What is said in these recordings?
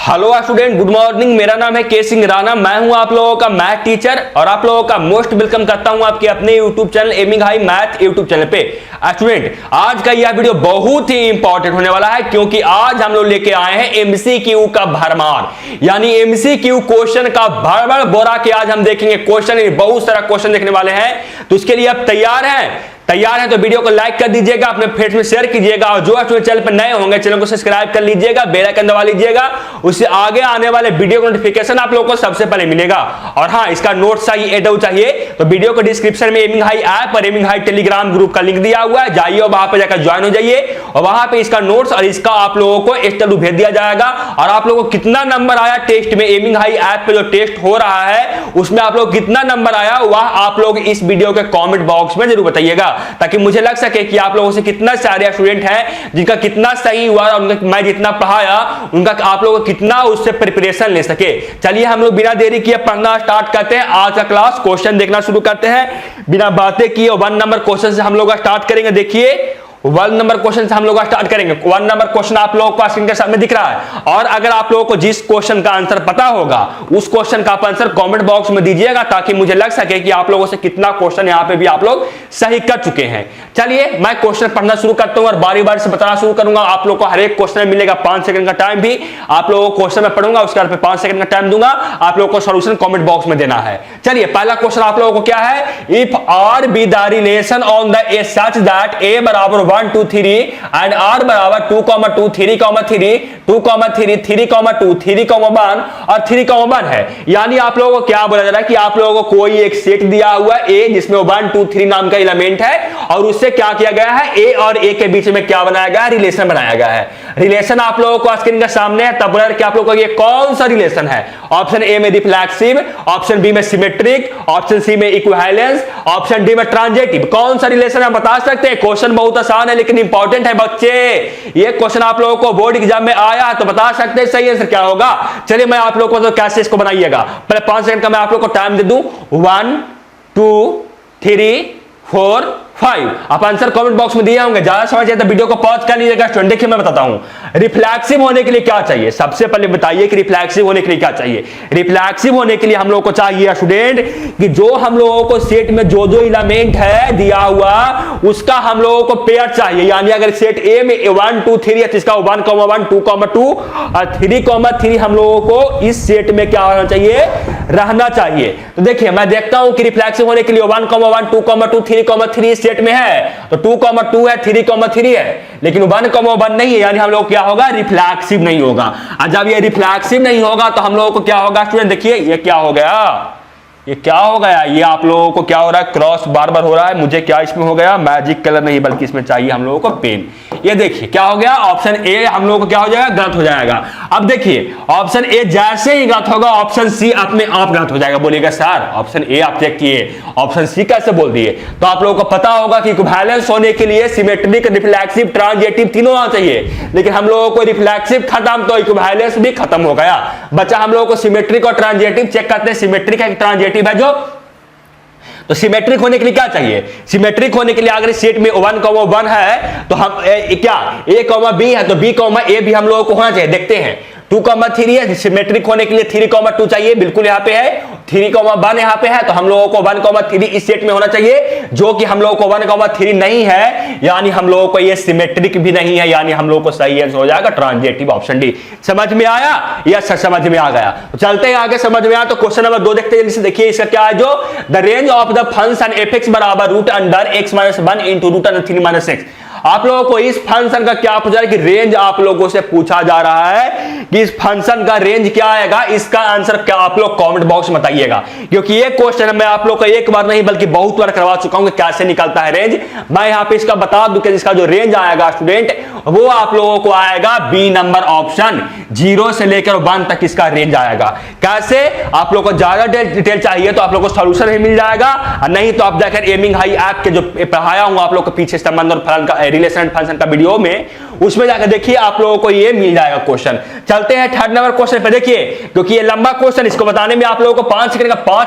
Hello student, good morning. मेरा नाम है के सिंह राणा। मैं हूं आप लोगों का मैथ टीचर और आप लोगों का मोस्ट वेलकम करता हूं आपके अपने YouTube channel aiming high math YouTube channel पे। स्टूडेंट, आज का यह वीडियो बहुत ही इंपॉर्टेंट होने वाला है क्योंकि आज हम लोग लेके आए हैं एमसीक्यू का भरमार, यानी एमसीक्यू क्वेश्चन का भरभर बोरा के आज हम देखेंगे क्वेश्चन। बहुत सारा क्वेश्चन देखने वाले हैं, तो इसके लिए आप तैयार हैं? तैयार है तो वीडियो को लाइक कर दीजिएगा, अपने फ्रेंड्स में शेयर कीजिएगा और जो चैनल पर नए होंगे चैनल को सब्सक्राइब कर लीजिएगा, बेल आइकन दबा लीजिएगा, उससे आगे आने वाले वीडियो का नोटिफिकेशन आप लोगों को सबसे पहले मिलेगा। और हाँ, इसका नोट चाहिए तो वीडियो को डिस्क्रिप्शन में एमिंग हाई ऐप और एमिंग हाई टेलीग्राम ग्रुप का लिंक दिया हुआ है, जाइए और वहां पर जाकर ज्वाइन हो जाइए और वहां पे इसका नोट्स और इसका आप लोगों को स्टडी भेज दिया जाएगा। और आप लोगों को कितना नंबर आया टेस्ट में, एमिंग हाई ऐप पे जो टेस्ट हो रहा है उसमें आप लोग कितना नंबर आया वह आप लोग इस वीडियो के कॉमेंट बॉक्स में जरूर बताइएगा, ताकि मुझे लग सके कि आप लोगों से कितना सारे स्टूडेंट हैं जिनका कितना सही हुआ और मैं जितना पढ़ाया उनका आप लोगों को कितना उससे प्रिपरेशन ले सके। चलिए हम लोग बिना देरी किए पढ़ना स्टार्ट करते हैं। आज का क्लास क्वेश्चन देखना शुरू करते हैं बिना बातें किए। 1 नंबर क्वेश्चन से हम लोग स्टार्ट करेंगे। देखिए 1 नंबर क्वेश्चन से हम लोग स्टार्ट करेंगे। 1 नंबर क्वेश्चन आप लोगों को स्क्रीन के सामने दिख रहा है और अगर आप लोगों को जिस क्वेश्चन का आंसर पता होगा उस क्वेश्चन का आंसर कमेंट बॉक्स में दीजिएगा, ताकि मुझे लग सके कि आप लोगों से कितना क्वेश्चन यहां पे भी आप लोग सही कर चुके हैं। चलिए मैं क्वेश्चन पढ़ना शुरू करता हूं और बारी बारी से बताना शुरू करूंगा। आप लोग को हर एक क्वेश्चन में मिलेगा 5 सेकंड का टाइम भी। आप लोगों को क्वेश्चन में पढ़ूंगा, उसके बाद 5 सेकंड का टाइम दूंगा, आप लोगों को सॉल्यूशन कमेंट बॉक्स में देना है। चलिए पहला क्वेश्चन आप लोगों को क्या है, if R be the relation on the A such that A बराबर 1 2 3 and r बराबर 2, 2, 3, 3, 2, 3, 3, 2, 3, 1 और 3, 1 है। यानी आप लोगों को क्या बोला जा रहा है कि आप लोगों को कोई एक सेट दिया हुआ है ए जिसमें 1 2 3 नाम का एलिमेंट है और उससे क्या किया गया है, ए और ए के बीच में क्या बनाया गया है, रिलेशन बनाया गया है। रिलेशन आप लोगों को स्क्रीन के सामने है, तब बोला कि आप लोगों को ये कौन सा रिलेशन है। ऑप्शन ए में रिफ्लेक्सिव, ऑप्शन बी में सिमेट्रिक, ऑप्शन सी में इक्विवेलेंस, ऑप्शन डी में ट्रांजिटिव। कौन सा रिलेशन है बता सकते हैं? क्वेश्चन बहुत आसान है लेकिन इंपॉर्टेंट है बच्चे। ये क्वेश्चन आप लोगों को बोर्ड एग्जाम में आया तो बता सकते हैं सही आंसर क्या होगा। चलिए मैं आप लोगों को तो कैसे इसको बनाइएगा, पहले 5 सेकंड का मैं आप लोगों को टाइम दे दूं। 1 2 3 4 5 आप आंसर कमेंट बॉक्स में दिए होंगे। ज्यादा समझ चाहिए तो वीडियो को पॉज कर लीजिएगा। स्टूडेंट देखिए मैं बताता हूं रिफ्लेक्सिव होने के लिए क्या चाहिए। सबसे पहले बताइए कि रिफ्लेक्सिव होने के लिए क्या चाहिए। रिफ्लेक्सिव होने के लिए हम लोगों को चाहिए स्टूडेंट कि जो हम लोगों को सेट में जो एलिमेंट है दिया हुआ उसका हम लोगों को पेयर चाहिए। यानी अगर सेट ए में 1 2 3 है तो इसका 1 1 2 2 और 3 3 हम लोगों को इस सेट में क्या होना चाहिए, रहना चाहिए। तो देखिए मैं देखता हूं कि रिफ्लेक्सिव होने के लिए 1 1 2 2 3 3 सेट में है तो 2 2 है, 3 3 है, लेकिन 1 1 नहीं है, यानी हम लोग क्या होगा, रिफ्लेक्सिव नहीं होगा। और जब ये रिफ्लेक्सिव नहीं होगा तो हम लोगों को क्या होगा स्टूडेंट, देखिए ये क्या हो गया, ये क्या हो गया, ये आप लोगों को क्या हो रहा है, क्रॉस बार बार हो रहा है। मुझे क्या इसमें हो गया, मैजिक कलर नहीं बल्कि इसमें चाहिए हम लोगों को पेन। ये देखिए क्या हो गया, ऑप्शन ए हम लोगों को क्या हो जाएगा, गलत हो जाएगा। अब देखिए ऑप्शन ए जैसे ही गलत होगा ऑप्शन सी अपने आप गलत हो जाएगा। बोलिएगा सर ऑप्शन ए आप चेक किए, ऑप्शन सी कैसे बोल दिए? तो आप लोगों को पता होगा कि इक्विवेलेंस होने के लिए सिमेट्रिक, रिफ्लेक्सिव, ट्रांजिटिव तीनों आना चाहिए, लेकिन हम लोगों को रिफ्लेक्सिव खत्म तो इक्विवेलेंस भी खत्म हो गया। बच्चा हम लोगों को सिमेट्रिक और ट्रांजिटिव चेक करते हैं, सिमेट्रिक है ट्रांजिटिव है जो। तो सिमेट्रिक होने के लिए क्या चाहिए, सिमेट्रिक होने के लिए अगर सेट में 1 1 है तो हम क्या a b है तो b a भी हम लोगों को होना चाहिए। देखते हैं 2 3 है, सिमेट्रिक होने के लिए 3 2 चाहिए, बिल्कुल यहाँ पे है। 3 1 यहाँ पे है तो हम लोगों को 1 3 इस सेट में होना चाहिए, जो कि हम लोगों को 1 3 नहीं है, यानी हम लोगों को ये सिमेट्रिक भी नहीं है, यानी हम लोगों को सही आंसर हो जाएगा ट्रांजिटिव, ऑप्शन डी। समझ में आया? यस समझ में आ गया। तो चलते हैं आगे, समझ में आया तो क्वेश्चन नंबर 2 देखते हैं। देखिए इसका क्या है, जो the range of the function f(x) बराबर √(x-1) इंटू √3 - x। आप लोगों को इस फंक्शन का क्या पूछा है कि रेंज आप लोगों से पूछा जा रहा है कि इस फंक्शन का रेंज क्या आएगा। इसका आंसर क्या आप लोग कमेंट बॉक्स में बताइएगा, क्योंकि ये क्वेश्चन मैं आप लोग को एक बार नहीं बल्कि बहुत बार करवा चुका हूं कि कैसे निकलता है रेंज। मैं यहां पे इसका बता दूं कि इसका जो रेंज आएगा स्टूडेंट वो आप लोगों को आएगा बी नंबर ऑप्शन, 0 से लेकर 1 तक इसका रेंज आएगा। कैसे? आप लोग को ज्यादा डिटेल चाहिए तो आप लोग को सॉल्यूशन ही मिल जाएगा, और नहीं तो आप जाकर एमिंग हाई ऐप के जो पढ़ाया हूं आप लोग को पीछे संबंध और फलन का रिलेशन फंक्शन का वीडियो में उसमें जाकर देखिए आप लोगों को ये मिल जाएगा क्वेश्चन। चलते हैं थर्ड नंबर क्वेश्चन पे। देखिए क्योंकि ये लंबा क्वेश्चन, इसको बताने में आप लोगों को 5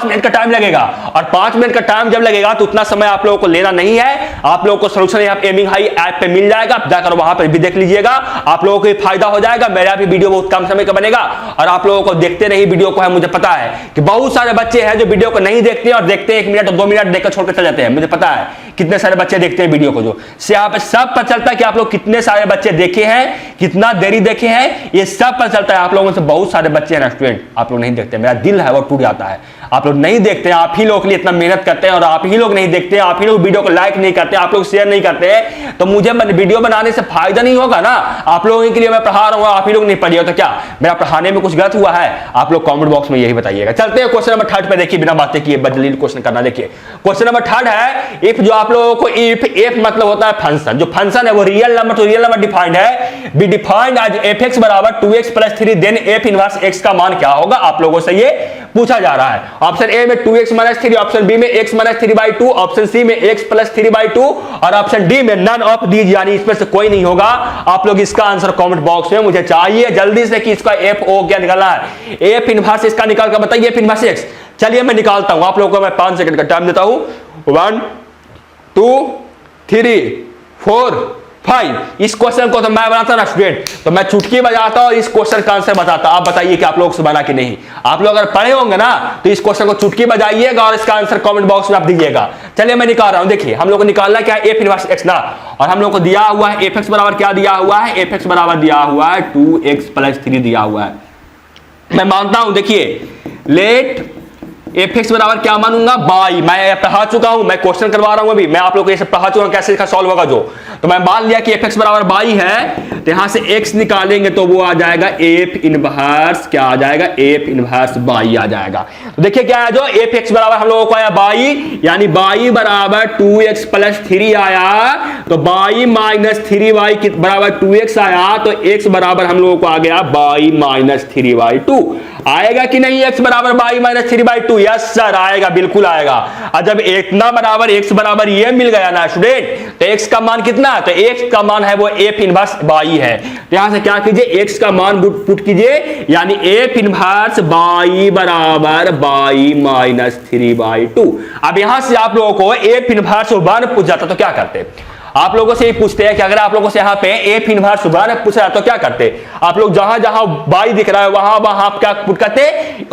मिनट का टाइम लगेगा, और 5 मिनट का टाइम जब लगेगा तो उतना समय आप लोगों को लेना नहीं है। आप लोगों को सोल्यूशन यहाँ एमिंग हाई ऐप पे मिल जाएगा, आप जाकर वहां पर भी देख लीजिएगा, आप लोगों को फायदा हो जाएगा। मेरा भी वीडियो बहुत कम समय का बनेगा और आप लोगों को देखते रहिए वीडियो को है। मुझे पता है कि बहुत सारे बच्चे हैं जो वीडियो को नहीं देखते और देखते हैं 1 मिनट और 2 मिनट देखकर छोड़कर चले जाते हैं। मुझे पता है कितने सारे बच्चे देखते हैं वीडियो को, जो से आप सब पता चलता है कि आप लोग कितने सारे बच्चे देखे हैं, कितना देरी देखे हैं, ये सब पता चलता है। आप लोगों से बहुत सारे बच्चे हैं ना स्टूडेंट, आप लोग नहीं देखते, मेरा दिल है वो टूट जाता है। आप लोग नहीं देखते हैं, आप ही लोग के लिए इतना मेहनत करते हैं और आप ही लोग नहीं देखते हैं, आप ही लोग वीडियो को लाइक नहीं करते, आप लोग शेयर नहीं करते हैं, तो मुझे वीडियो बनाने से फायदा नहीं होगा ना। आप लोगों के लिए मैं पढ़ा रहा हूँ, आप ही लोग नहीं पढ़िए तो क्या मेरा पढ़ाने में कुछ गलत हुआ है? आप लोग कमेंट बॉक्स में यही बताइएगा। चलते हैं क्वेश्चन नंबर 3 पे। देखिए बिना बातें किए जल्दी क्वेश्चन करना। देखिए क्वेश्चन नंबर 3 है इफ, जो आप लोगों को इफ मतलब होता है फंक्शन, जो फंक्शन है वो रियल नंबर, तो रियल नंबर डिफाइंड है, बी डिफाइंड एज fx बराबर 2x + 3, then f inverse x का मान क्या होगा? आप लोगों से ये पूछा जा रहा है। ऑप्शन ए में 2x - 3, ऑप्शन बी में x - 3/2, ऑप्शन सी में x + 3/2 और ऑप्शन डी में नन ऑफ दीज, यानी इसमें से कोई नहीं होगा। आप लोग इसका आंसर कमेंट बॉक्स में मुझे चाहिए जल्दी से कि इसका f o क्या निकालना है। f इनवर्स इसका निकाल कर बताइए, f इनवर्स x। चलिए मैं निकालता हूं, आप लोगों को मैं 5 सेकंड का टाइम देता हूं। 1 2 3 4 5। इस क्वेश्चन को तो मैं बनाता ना स्टूडेंट, तो मैं चुटकी बजाता और इस क्वेश्चन का आंसर बताता। आप बताइए कि आप लोग से बना कि नहीं। आप लोग अगर पढ़े होंगे ना तो इस क्वेश्चन को चुटकी बजाइएगा और इसका आंसर कमेंट बॉक्स में आप दीजिएगा। चलिए मैं निकाल रहा हूं। देखिए हम लोग को निकालना क्या है, f इनवर्स x ना, और हम लोग को दिया हुआ है fx बराबर क्या दिया हुआ है, fx बराबर दिया हुआ है 2x + 3 दिया हुआ है। मैं मानता हूं, देखिए लेट fx बराबर क्या मानूंगा, बाई। मैं पढ़ा चुका हूं, मैं क्वेश्चन करवा रहा हूं अभी, मैं आप लोग को ये सब पढ़ा चुका हूं कैसे इसका सॉल्व होगा जो। तो मैं मान लिया कि fx बराबर बाई है, तो यहां से x निकालेंगे तो वो आ जाएगा f इनवर्स, क्या आ जाएगा, f इनवर्स बाई आ जाएगा। तो देखिए क्या है, जो fx बराबर हम लोगों को आया बाई, यानी बाई बराबर 2x + 3 आया, तो बाई - 3y बराबर 2x आया, तो x बराबर हम लोगों को आ गया बाई - 3/2। आएगा कि नहीं x बराबर बाई - 3/2? यस सर आएगा, बिल्कुल आएगा। और जब इतना बराबर x बराबर ये मिल गया ना स्टूडेंट, तो x का मान कितना है, तो x का मान है वो f इनवर्स बाई है। तो यहां से क्या कीजिए, x का मान पुट कीजिए, यानी f इनवर्स बाई बराबर बाई - 3/2। अब यहां से आप लोगों को f इनवर्स 1 पूछ जाता तो क्या करते? आप लोगों से ही पूछते हैं कि अगर आप लोगों से यहाँ पे f इनवर्स 1 पूछा तो क्या करते? आप लोग जहां जहां बाई दिख रहा है वहां वहां आप क्या पुट करते?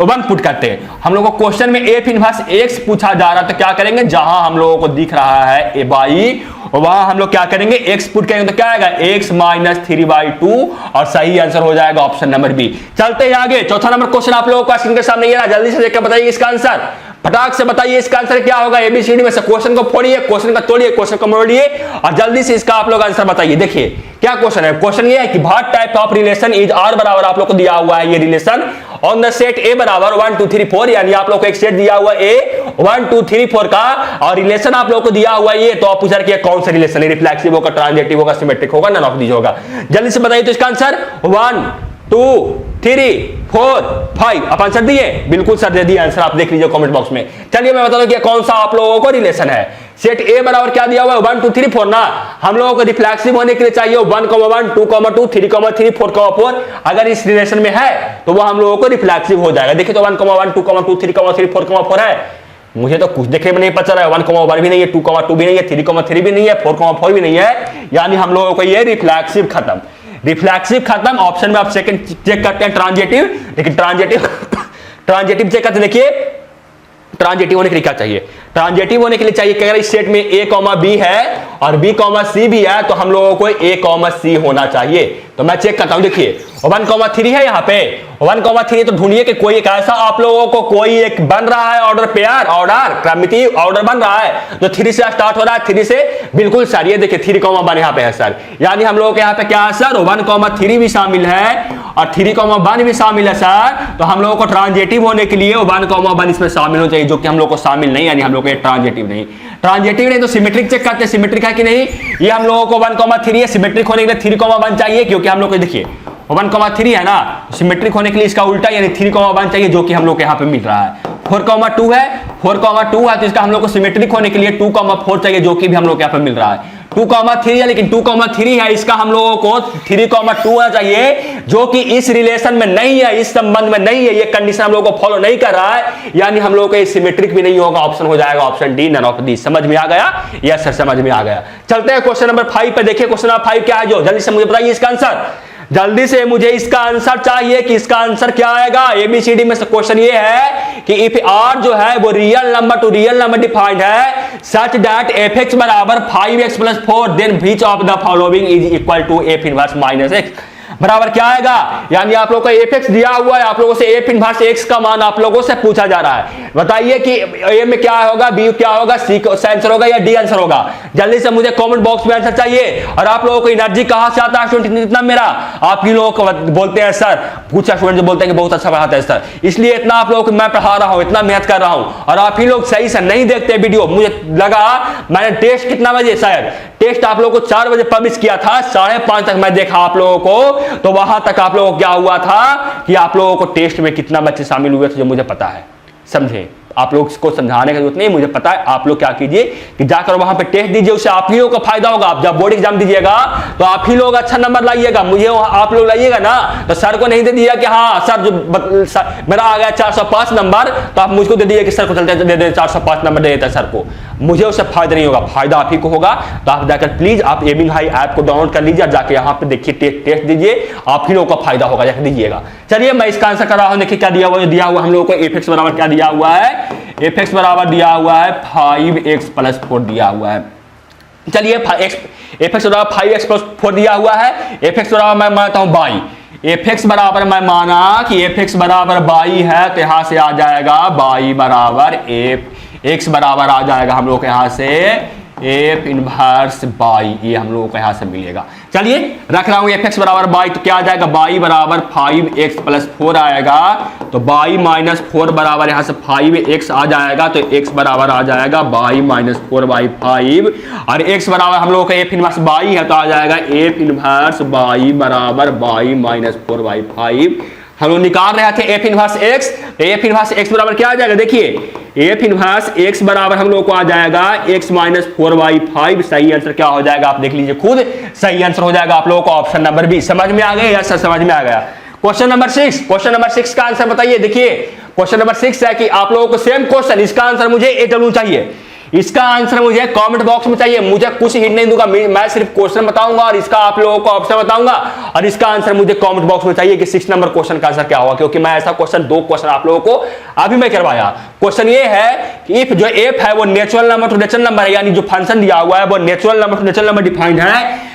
1 पुट करते। हम लोगों को क्वेश्चन में f इनवर्स x पूछा जा रहा है तो क्या करेंगे, जहां हम लोगों को दिख रहा है ए बाई वहां हम लोग क्या करेंगे, x पुट करेंगे तो क्या आएगा, x - 3/2, और सही आंसर हो जाएगा ऑप्शन नंबर बी। चलते हैं आगे। चौथा नंबर क्वेश्चन आप लोगों को स्क्रीन के सामने ये रहा, जल्दी से देखकर बताइए इसका आंसर, फटाक से बताइए इसका आंसर क्या होगा। एबीसीडी में से क्वेश्चन को फोड़िए, क्वेश्चन का तोड़िए, क्वेश्चन को मोड़िए और जल्दी से इसका आप लोग आंसर बताइए। देखिए क्या क्वेश्चन है, क्वेश्चन ये है कि what type of relation is R बराबर, आप लोग को दिया हुआ है ये relation on the set A बराबर 1 2 3 4, यानी आप लोग को एक सेट दिया हुआ है ए 1 2 3 4 का, और रिलेशन आप लोग को दिया हुआ है ये, तो आप पूछ रहे हैं कौन सा रिलेशन है, रिफ्लेक्सिव होगा, ट्रांजिटिव होगा, सिमेट्रिक होगा, नन ऑफ दीज होगा। जल्दी से बताइए तो इसका आंसर 1 2 3 4 5। आप आंसर दिए? बिल्कुल सर दे दिए आंसर, आप देख लीजिए कमेंट बॉक्स में। चलिए मैं बता दूं कि कौन सा आप लोगों को रिलेशन है। सेट ए बराबर क्या दिया हुआ है, 1 2 3 4 ना, हम लोगों को रिफ्लेक्सिव होने के लिए चाहिए 1 1 2 2 3 3 4 4। अगर इस रिलेशन में है तो वो हम लोगों को रिफ्लेक्सिव हो जाएगा। देखिए तो 1 1 2 2 3 3 4 4 है, मुझे तो कुछ देखने में नहीं पता रहा है, 1 भी नहीं है, 2 भी नहीं है, 3 भी नहीं है, 4 भी नहीं है, यानी हम लोगों को ये रिफ्लेक्सिव खत्म, रिफ्लेक्सिव खत्म। ऑप्शन में आप सेकंड चेक करते हैं ट्रांजिटिव, लेकिन ट्रांजिटिव चेक करते, देखिए ट्रांजिटिव होने के लिए क्या चाहिए, ट्रांजिटिव होने के लिए चाहिए कि अगर इस सेट में a, b है और b, c भी है तो हम लोगों को a, c होना चाहिए। तो मैं चेक करता हूं, देखिए 1 3 है यहाँ पे, 1 3 तो ढूंढिए कि कोई एक ऐसा आप लोगों को कोई एक बन रहा है ऑर्डर पेयर, ऑर्डर क्रमिति ऑर्डर बन रहा है जो 3 से स्टार्ट हो रहा है, 3 से बिल्कुल सर, ये देखिए 3 1 यहाँ पे है सर, यानी हम लोगों के यहाँ पे क्या है सर, 1 3 भी शामिल है और 3 1 भी शामिल है सर। तो हम लोगों को ट्रांजिटिव होने के लिए 1 1 इसमें शामिल होना चाहिए, जो कि हम लोग को शामिल नहीं, यानी हम लोग को ट्रांजिटिव नहीं, ट्रांजिटिव नहीं तो सिमेट्रिक चेक करते हैं, सिमेट्रिक है कि नहीं। ये हम लोगों को 1 3 है, सिमेट्रिक होने के लिए 3 1 चाहिए, क्योंकि हम लोग को देखिए 1 3 है ना, सिमेट्रिक होने के लिए इसका उल्टा यानी 3 1 चाहिए, जो कि हम लोग के यहाँ पे मिल रहा है। 4 2 है, 4 2 है तो इसका हम लोग को सिमेट्रिक होने के लिए 2 4 चाहिए, जो कि भी हम लोग यहाँ पे मिल रहा है। 2,3 है, लेकिन 2,3 है, इसका हम लोगों को 3,2 होना चाहिए, जो कि इस रिलेशन में नहीं है, इस संबंध में नहीं है, ये कंडीशन हम लोगों को फॉलो नहीं कर रहा है, यानी हम लोगों को सिमेट्रिक भी नहीं होगा। ऑप्शन हो जाएगा option D, none of the. समझ में आ गया? यस सर, समझ में आ गया। चलते हैं क्वेश्चन नंबर 5 पे। देखिए क्वेश्चन नंबर 5 क्या है, जो जल्दी से मुझे बताइए इसका आंसर। जल्दी से मुझे इसका आंसर चाहिए कि इसका आंसर क्या आएगा। एबीसीडी में से क्वेश्चन ये है कि इफ आर जो है वो real number to real number defined है सच दैट एफ एक्स बराबर 5x + 4, then which of the following is equal to F inverse -x बराबर क्या आएगा। यानी आप लोगों को एफ एक्स दिया हुआ है, आप लोगों से एफ इनवर्स एक्स का मान आप लोगों से पूछा जा रहा है। बताइए कि ए में क्या होगा, बी क्या होगा, सी आंसर होगा या डी आंसर होगा। जल्दी से मुझे कमेंट बॉक्स में आंसर चाहिए। और आप लोगों को एनर्जी कहां से आता है स्टूडेंट इतना मेरा? आप ही लोग बोलते हैं सर, कुछ स्टूडेंट जो बोलते हैं कि बहुत अच्छा पढ़ाता है सर, इसलिए इतना आप लोगों को मैं पढ़ा रहा हूं, इतना मेहनत कर रहा हूं, और आप ही लोग सही से नहीं देखते वीडियो। मुझे लगा, मैंने टेस्ट कितना बजे, शायद टेस्ट आप लोगों को 4 बजे पब्लिश किया था, 5:30 तक मैं देखा आप लोगों को, तो वहां तक आप लोगों को क्या हुआ था कि आप लोगों को टेस्ट में कितना बच्चे शामिल हुए थे, जो मुझे पता है। समझे? आप लोग को समझाने की जरूरत नहीं, मुझे पता है। आप लोग क्या कीजिए कि जाकर वहां पे टेस्ट दीजिए, उससे आप ही लोगों का फायदा होगा। आप जब बोर्ड एग्जाम दीजिएगा तो आप ही लोग अच्छा नंबर लाइएगा। मुझे आप लोग लाइएगा ना, तो सर को नहीं दे दिया कि हाँ सर जो मेरा आ गया 405 नंबर, तो आप मुझको दे दिए कि सर को चलते दे दे 405 नंबर दे देता सर को। मुझे उससे फायदा नहीं होगा, फायदा आप ही को होगा। तो आप जाकर प्लीज आप एमिंग हाई ऐप को डाउनलोड कर लीजिए, जाकर यहाँ पे देखिए टेस्ट दीजिए, आप ही लोगों का फायदा होगा, जाकर दीजिएगा। चलिए मैं इसका आंसर कर रहा हूं। देखिए क्या दिया हुआ, दिया हुआ हम लोगों को एफ एक्स बराबर क्या दिया हुआ है, एफ एक्स बराबर दिया हुआ है 5x + 4 दिया हुआ है। चलिए एफ एक्स बराबर 5x + 4 दिया हुआ है। एफ एक्स बराबर मैं मानता हूं बाई, एफ एक्स बराबर मैं माना कि एफ एक्स बराबर बाई है, तो यहां से आ जाएगा बाई बराबर एफ एक्स बराबर आ जाएगा हम लोग यहां से एफ इनवर्स बाई, ये हम लोगों को यहां से मिलेगा। चलिए रख रहा हूं एफ एक्स बराबर बाई, तो क्या आ जाएगा, बाई बराबर 5x + 4 आएगा, तो बाई -4 बराबर यहां से 5x आ जाएगा, तो x बराबर आ जाएगा बाई -4/5, और x बराबर हम लोगों का एफ इनवर्स बाई है, तो आ जाएगा एफ इनवर्स बाई बराबर बाई -4/5। हम लोग निकाल रहे थे एफ इनवर्स एक्स, तो एफ इनवर्स एक्स बराबर क्या आ जाएगा, देखिए एफ इनवर्स एक्स बराबर हम लोग को आ जाएगा x -4/5। सही आंसर क्या हो जाएगा आप देख लीजिए खुद, सही आंसर हो जाएगा आप लोगों को ऑप्शन नंबर बी। समझ में आ गया? यस सर समझ में आ गया। क्वेश्चन नंबर 6, क्वेश्चन नंबर 6 का आंसर बताइए। देखिए क्वेश्चन नंबर 6 है कि आप लोगों को सेम क्वेश्चन, इसका आंसर मुझे A चाहिए, इसका आंसर मुझे कमेंट बॉक्स में चाहिए। मुझे कुछ हिंट नहीं दूंगा, मैं सिर्फ क्वेश्चन बताऊंगा और इसका आप लोगों को ऑप्शन बताऊंगा, और इसका आंसर मुझे कमेंट बॉक्स में चाहिए कि 6 नंबर क्वेश्चन का आंसर क्या होगा, क्योंकि मैं ऐसा क्वेश्चन 2 क्वेश्चन आप लोगों को अभी मैं करवाया। क्वेश्चन ये है कि इफ जो एफ है वो natural number two natural number है, यानी जो फंक्शन दिया हुआ है वो natural number two natural number defined है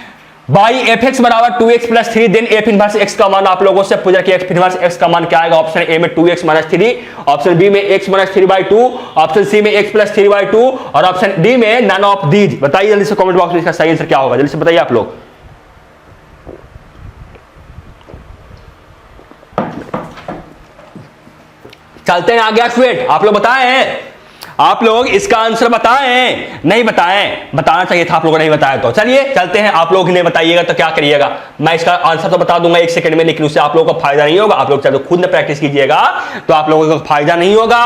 बाई एफ एक्स बराबर 2x + 3, then F inverse x का मान आप लोगों से पूछा कि एफ इनवर्स एक्स का मान क्या आएगा। ऑप्शन ए में 2x - 3, ऑप्शन बी में x - 3/2, ऑप्शन सी में x + 3/2, और ऑप्शन डी में नन ऑफ दीज। बताइए जल्दी से कमेंट बॉक्स में इसका सही आंसर क्या होगा, जल्दी से बताइए आप लोग। चलते हैं आगे स्टूडेंट, आप लोग बताए हैं, आप लोग इसका आंसर बताएं, नहीं बताएं, बताना चाहिए था आप लोगों ने नहीं बताया। तो चलिए चलते हैं, आप लोग नहीं बताइएगा तो क्या करिएगा, मैं इसका आंसर तो बता दूंगा 1 सेकंड में, लेकिन उससे आप लोगों को फायदा नहीं होगा। आप लोग चाहे तो खुद में प्रैक्टिस कीजिएगा तो आप लोगों को फायदा नहीं होगा,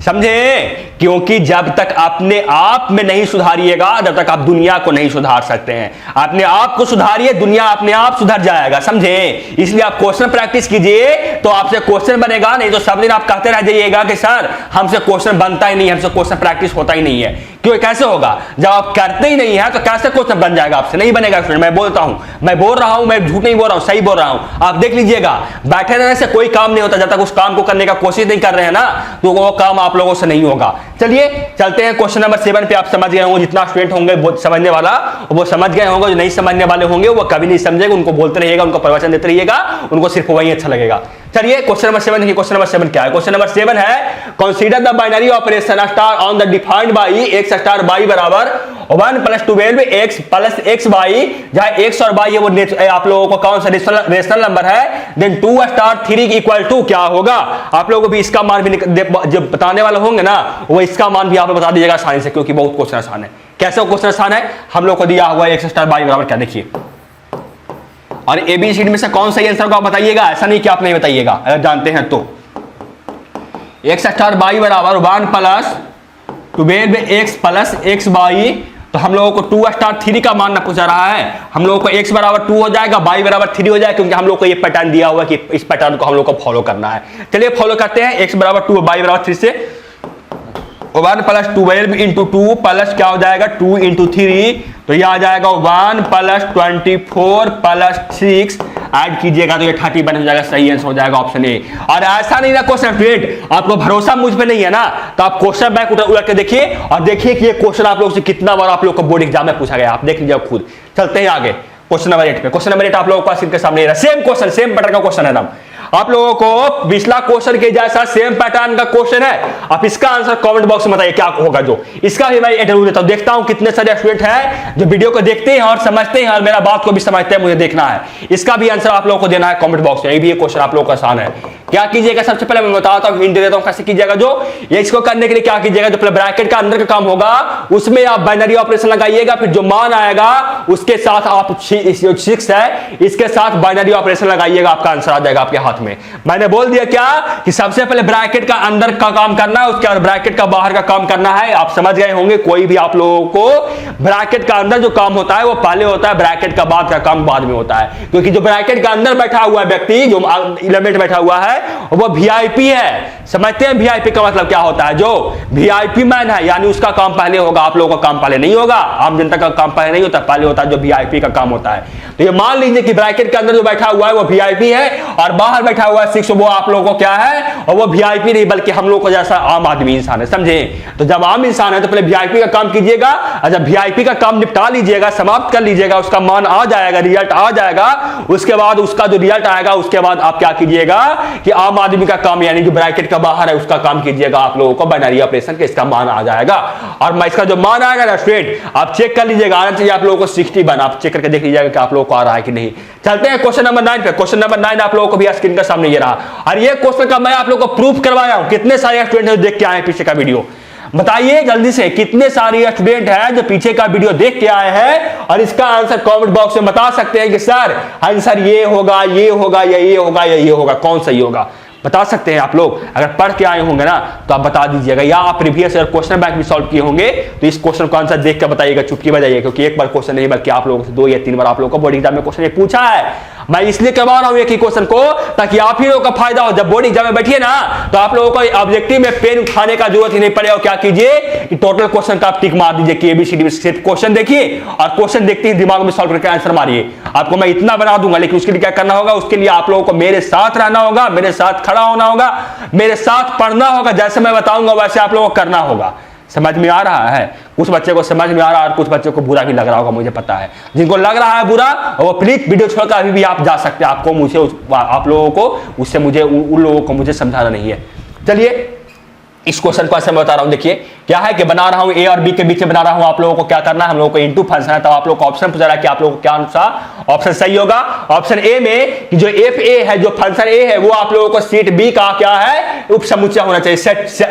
समझे? क्योंकि जब तक अपने आप में नहीं सुधारिएगा, जब तक आप दुनिया को नहीं सुधार सकते हैं। अपने आप को सुधारिए, दुनिया अपने आप सुधर जाएगा, समझे? इसलिए आप क्वेश्चन प्रैक्टिस कीजिए तो आपसे क्वेश्चन बनेगा, नहीं तो सब दिन आप कहते रह जाइएगा कि सर हमसे क्वेश्चन बनता ही नहीं, हमसे क्वेश्चन प्रैक्टिस होता ही नहीं है। क्यों, कैसे होगा? जब आप करते ही नहीं है तो कैसे क्वेश्चन बन जाएगा आपसे? नहीं बनेगा स्टूडेंट, मैं बोलता हूं, मैं बोल रहा हूं, मैं झूठ नहीं बोल रहा हूं, सही बोल रहा हूं। आप देख लीजिएगा, बैठे रहने से कोई काम नहीं होता, जब तक उस काम को करने का कोशिश नहीं कर रहे हैं ना, तो वो काम आप लोगों से नहीं होगा। चलिए चलते हैं क्वेश्चन नंबर 7 पे। आप समझ गए होंगे, जितना स्टूडेंट होंगे समझने वाला वो समझ गए होंगे, जो नहीं समझने वाले होंगे वो कभी नहीं समझेगा, उनको बोलते रहिएगा, उनको प्रवचन देते रहिएगा, उनको सिर्फ वही अच्छा लगेगा। चलिए क्वेश्चन नंबर 7 देखिए, क्वेश्चन नंबर 7 क्या है? क्वेश्चन नंबर 7 है consider the binary operation star on the defined by x star by बराबर 1 + 12x + x बाई, जहां x और बाई है वो आप लोगों को कौन सा रेशनल नंबर है, देन 2 स्टार 3 इक्वल टू क्या होगा। आप लोगों को भी इसका मान भी जब बताने वाले होंगे ना, वो इसका मान भी आप बता दीजिएगा आसानी से, क्योंकि बहुत क्वेश्चन आसान है। कैसे क्वेश्चन आसान है? हम लोग को दिया हुआ x स्टार बाई बराबर क्या, देखिए, और एबीसीडी में से कौन सही आंसर होगा बताइएगा, ऐसा नहीं कि आप नहीं बताइएगा, अगर जानते हैं तो। x स्टार बाई बराबर 1 + 12x + x बाई तो हम लोगों को 2 स्टार 3 का मान ना पूछा रहा है, हम लोगों को x बराबर 2 हो जाएगा, y बराबर 3 हो जाएगा, क्योंकि हम लोग को ये पैटर्न दिया हुआ है कि इस पैटर्न को हम लोग को फॉलो करना है। चलिए फॉलो करते हैं। x बराबर 2, y बराबर 3 से 1 प्लस 12 इंटू 2 प्लस क्या हो जाएगा 2 इंटू 3, तो ये आ जाएगा 1 प्लस 24 प्लस 6, ऐड कीजिएगा तो ये 31 हो जाएगा। सही आंसर हो जाएगा ऑप्शन ए। और ऐसा नहीं ना क्वेश्चन स्टूडेंट, आपको भरोसा मुझ पे नहीं है ना, तो आप क्वेश्चन बैंक उलट के देखिए और देखिए कि ये क्वेश्चन आप लोग से कितना बार आप लोग को बोर्ड एग्जाम में पूछा गया, आप देख लीजिए खुद। चलते हैं आगे क्वेश्चन नंबर 8 पे। क्वेश्चन नंबर 8 आप लोगों को इनके सामने सेम क्वेश्चन, सेम पैटर्न का क्वेश्चन है ना, आप लोगों को पिछला क्वेश्चन के जैसा सेम पैटर्न का क्वेश्चन है। आप इसका आंसर कमेंट बॉक्स में बताइए क्या होगा जो इसका भी मैं इंटरव्यू देता हूं, देखता हूं कितने सारे स्टूडेंट हैं जो वीडियो को देखते हैं और समझते हैं और मेरा बात को भी समझते हैं, मुझे देखना है। इसका भी आंसर आप लोगों को देना है कमेंट बॉक्स में। ये भी क्वेश्चन आप लोगों को आसान है। क्या कीजिएगा, सबसे पहले मैं बताता हूं, हिंट दे देता हूं कैसे कीजिएगा। जो ये इसको करने के लिए क्या कीजिएगा, जो पहले ब्रैकेट का अंदर का काम होगा उसमें आप बाइनरी ऑपरेशन लगाइएगा, फिर जो मान आएगा उसके साथ आप 6 है इसके साथ बाइनरी ऑपरेशन लगाइएगा, आपका आंसर आ जाएगा आपके हाथ में। मैंने बोल दिया क्या कि सबसे पहले ब्रैकेट का अंदर का काम करना है, उसके बाद ब्रैकेट का बाहर का काम करना है। आप समझ गए होंगे, कोई भी आप लोगों को ब्रैकेट का अंदर जो काम होता है वो पहले होता है, ब्रैकेट का बाद का काम बाद में होता है, क्योंकि जो ब्रैकेट का अंदर बैठा हुआ है व्यक्ति, जो एलिमेंट बैठा हुआ है वो वीआईपी है। समझते हैं वीआईपी का मतलब क्या होता है, जो वीआईपी मैन है यानी उसका काम पहले होगा, आप लोगों का काम पहले नहीं होगा, आम जनता का काम पहले नहीं होता, पहले होता है जो वीआईपी का काम होता है। तो ये मान लीजिए कि ब्रैकेट के अंदर जो बैठा हुआ है वो वीआईपी है और बाहर बैठा हुआ है 6, वो आप लोगों को क्या है, और वो वीआईपी नहीं बल्कि हम लोग को जैसा आम आदमी इंसान है। समझे? तो जब आम इंसान है तो पहले वीआईपी का काम कीजिएगा और जब वीआईपी का काम निपटा लीजिएगा, समाप्त कर लीजिएगा, उसका मान आ जाएगा, रिजल्ट आ जाएगा, उसके बाद उसका जो रिजल्ट आएगा उसके बाद आप क्या कीजिएगा कि आम आदमी का काम यानी जो ब्रैकेट का बाहर है उसका काम कीजिएगा, आप लोगों को बाइनरी ऑपरेशन के इसका मान आ जाएगा। और मैं इसका जो मान आएगा ना स्टूडेंट आप चेक कर लीजिएगा, आना चाहिए आप लोगों को 61, आप चेक करके देख लीजिएगा कि आप लोगों को आ रहा है कि नहीं। चलते हैं क्वेश्चन नंबर 9 पे। क्वेश्चन नंबर 9 आप लोगों को भी स्क्रीन के सामने ये रहा और ये क्वेश्चन का मैं आप लोगों को प्रूफ करवाया हूं। कितने सारे स्टूडेंट देख के आए पीछे का वीडियो, बताइए जल्दी से, कितने सारे स्टूडेंट हैं जो पीछे का वीडियो देख के आए हैं और इसका आंसर कमेंट बॉक्स में बता सकते हैं कि सर आंसर ये होगा, ये होगा, या ये होगा, या ये होगा, कौन सही होगा बता सकते हैं आप लोग। अगर पढ़ के आए होंगे ना तो आप बता दीजिएगा, या आप प्रीवियस ईयर क्वेश्चन बैंक भी सॉल्व किए होंगे तो इस क्वेश्चन का आंसर देख कर बताइएगा, चुटकी बजाइए, क्योंकि एक बार क्वेश्चन नहीं बल्कि आप लोगों से 2 या 3 बार आप लोगों को बोर्ड एग्जाम में क्वेश्चन ये पूछा है। मैं इसलिए करवा रहा हूं एक ही क्वेश्चन को ताकि आप ही लोगों का फायदा हो। जब बोर्ड एग्जाम में बैठिए ना तो आप लोगों को ऑब्जेक्टिव में पेन उठाने का जरूरत ही नहीं पड़े। और क्या कीजिए कि टोटल क्वेश्चन का आप टिक मार दीजिए कि एबीसीडी सिर्फ क्वेश्चन देखिए और क्वेश्चन देखते ही दिमाग में सॉल्व करके आंसर मारिए। आपको मैं इतना बना दूंगा, लेकिन उसके लिए क्या करना होगा, उसके लिए आप लोगों को मेरे साथ रहना होगा, मेरे साथ खड़ा होना होगा, मेरे साथ पढ़ना होगा, जैसे मैं बताऊंगा वैसे आप लोगों को करना होगा। समझ में आ रहा है? कुछ बच्चे को समझ में आ रहा है और कुछ बच्चों को बुरा भी लग रहा होगा, मुझे पता है। जिनको लग रहा है बुरा वो प्लीज वीडियो छोड़कर अभी भी आप जा सकते हैं, आपको मुझे आप लोगों को उससे मुझे उन लोगों को मुझे समझाना नहीं है। चलिए इस क्वेश्चन को ऐसे मैं बता रहा हूं, देखिए क्या है कि बना रहा हूं ए और बी के बीच में बना रहा हूं। आप लोगों को क्या करना है, हम लोगों को इनटू फंक्शन है, तब आप लोगों को ऑप्शन पूछा रहा है कि आप लोगों को क्या अनुसार ऑप्शन सही होगा। ऑप्शन ए में कि जो एफ ए है, जो फंक्शन ए है वो आप लोगों को सीट बी का क्या है, उप समुच्चय होना चाहिए,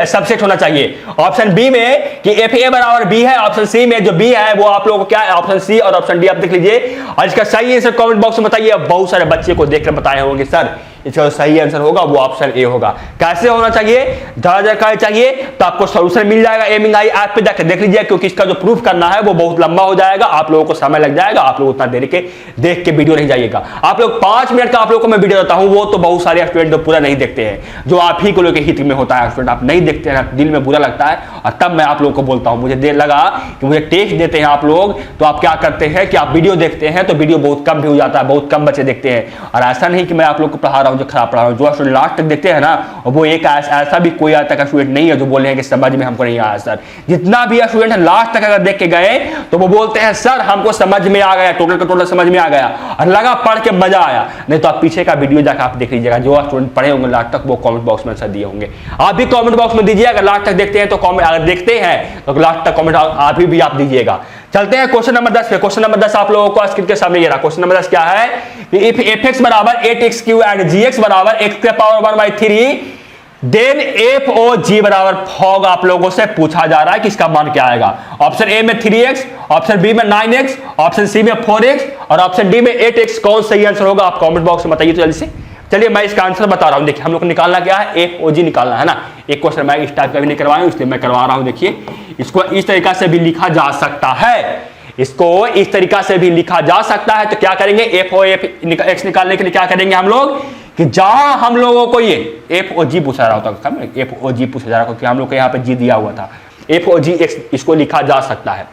सबसेट होना चाहिए। ऑप्शन बी में कि एफ ए बराबर बी है। ऑप्शन सी में जो बी है वो आप लोगों को क्या है, ऑप्शन सी और ऑप्शन डी आप देख लीजिए और इसका सही आंसर कमेंट बॉक्स में बताइए। बहुत सारे बच्चे को देखकर बताए होंगे सर इसका सही आंसर होगा वो ऑप्शन ए होगा। कैसे होना चाहिए, ज्यादा चाहिए तो आपको सॉल्यूशन मिल जाएगा एमिंग आई ऐप पे जाकर देख लीजिए, क्योंकि इसका जो प्रूफ करना है वो बहुत लंबा हो जाएगा, आप लोगों को समय लग जाएगा, आप लोग उतना देर के देख के वीडियो नहीं जाइएगा। आप लोग 5 मिनट का आप लोगों को मैं वीडियो देता हूं, वो तो बहुत सारे स्टूडेंट तो पूरा नहीं देखते हैं, जो आप ही को लोग के हित में होता है स्टूडेंट, आप नहीं देखते हैं, दिल में बुरा लगता है और तब मैं आप लोगों को बोलता हूं। मुझे देर लगा कि मुझे टेस्ट देते हैं आप लोग, तो आप क्या करते हैं कि आप वीडियो देखते हैं तो वीडियो बहुत कम भी हो जाता है, बहुत कम बच्चे देखते हैं। और ऐसा नहीं कि मैं आप लोग को पढ़ा रहा हूं जो खराब पढ़ा रहा हूं, जो स्टूडेंट लास्ट तक देखते हैं ना वो एक ऐसा भी कोई आज तक स्टूडेंट नहीं है जो बोले हैं कि समझ में हमको नहीं आया सर। जितना भी स्टूडेंट है लास्ट तक अगर देख के गए तो वो बोलते हैं सर हमको समझ में आ गया, टोटल का टोटल समझ में आ गया और लगा पढ़ के मजा आया। नहीं तो आप पीछे का वीडियो जाकर आप देख लीजिएगा, जो स्टूडेंट पढ़े होंगे लास्ट तक वो कमेंट बॉक्स में आंसर दिए होंगे। आप भी कमेंट बॉक्स में दीजिए, अगर लास्ट तक देखते हैं तो कमेंट, अगर देखते हैं तो लास्ट तक कमेंट आप भी आप दीजिएगा। चलते हैं क्वेश्चन नंबर 10 पे। क्वेश्चन नंबर 10 आप लोगों को स्क्रीन के सामने ये रहा। क्वेश्चन नंबर 10 क्या है, इफ fx बराबर 8x³ एंड gx बराबर x⁻⁴ देन f और g बराबर फॉग आप लोगों से पूछा जा रहा है कि इसका मान क्या आएगा। ऑप्शन ए में 3x, ऑप्शन बी में 9x, ऑप्शन सी में 4x और ऑप्शन डी में 8x, कौन सही आंसर होगा आप कमेंट बॉक्स में बताइए तो जल्दी से। चलिए मैं इसका आंसर बता रहा हूं, देखिए हम लोग को निकालना क्या है, एफ ओ जी निकालना है ना। एक क्वेश्चन मैं इस टाइप का भी नहीं करवाया हूं इसलिए मैं करवा रहा हूं। देखिए इसको इस तरीका से भी लिखा जा सकता है, इसको इस तरीका से भी लिखा जा सकता है। तो क्या करेंगे, एफ ओ एफ एक्स निकालने के लिए क्या करेंगे हम लोग कि जहां हम लोगों को ये एफ ओ जी पूछा रहा होता है, एफ ओ जी पूछा जा रहा क्योंकि हम लोग को यहाँ पे जी दिया हुआ था, एफ ओ जी एक्स इसको लिखा जा सकता है।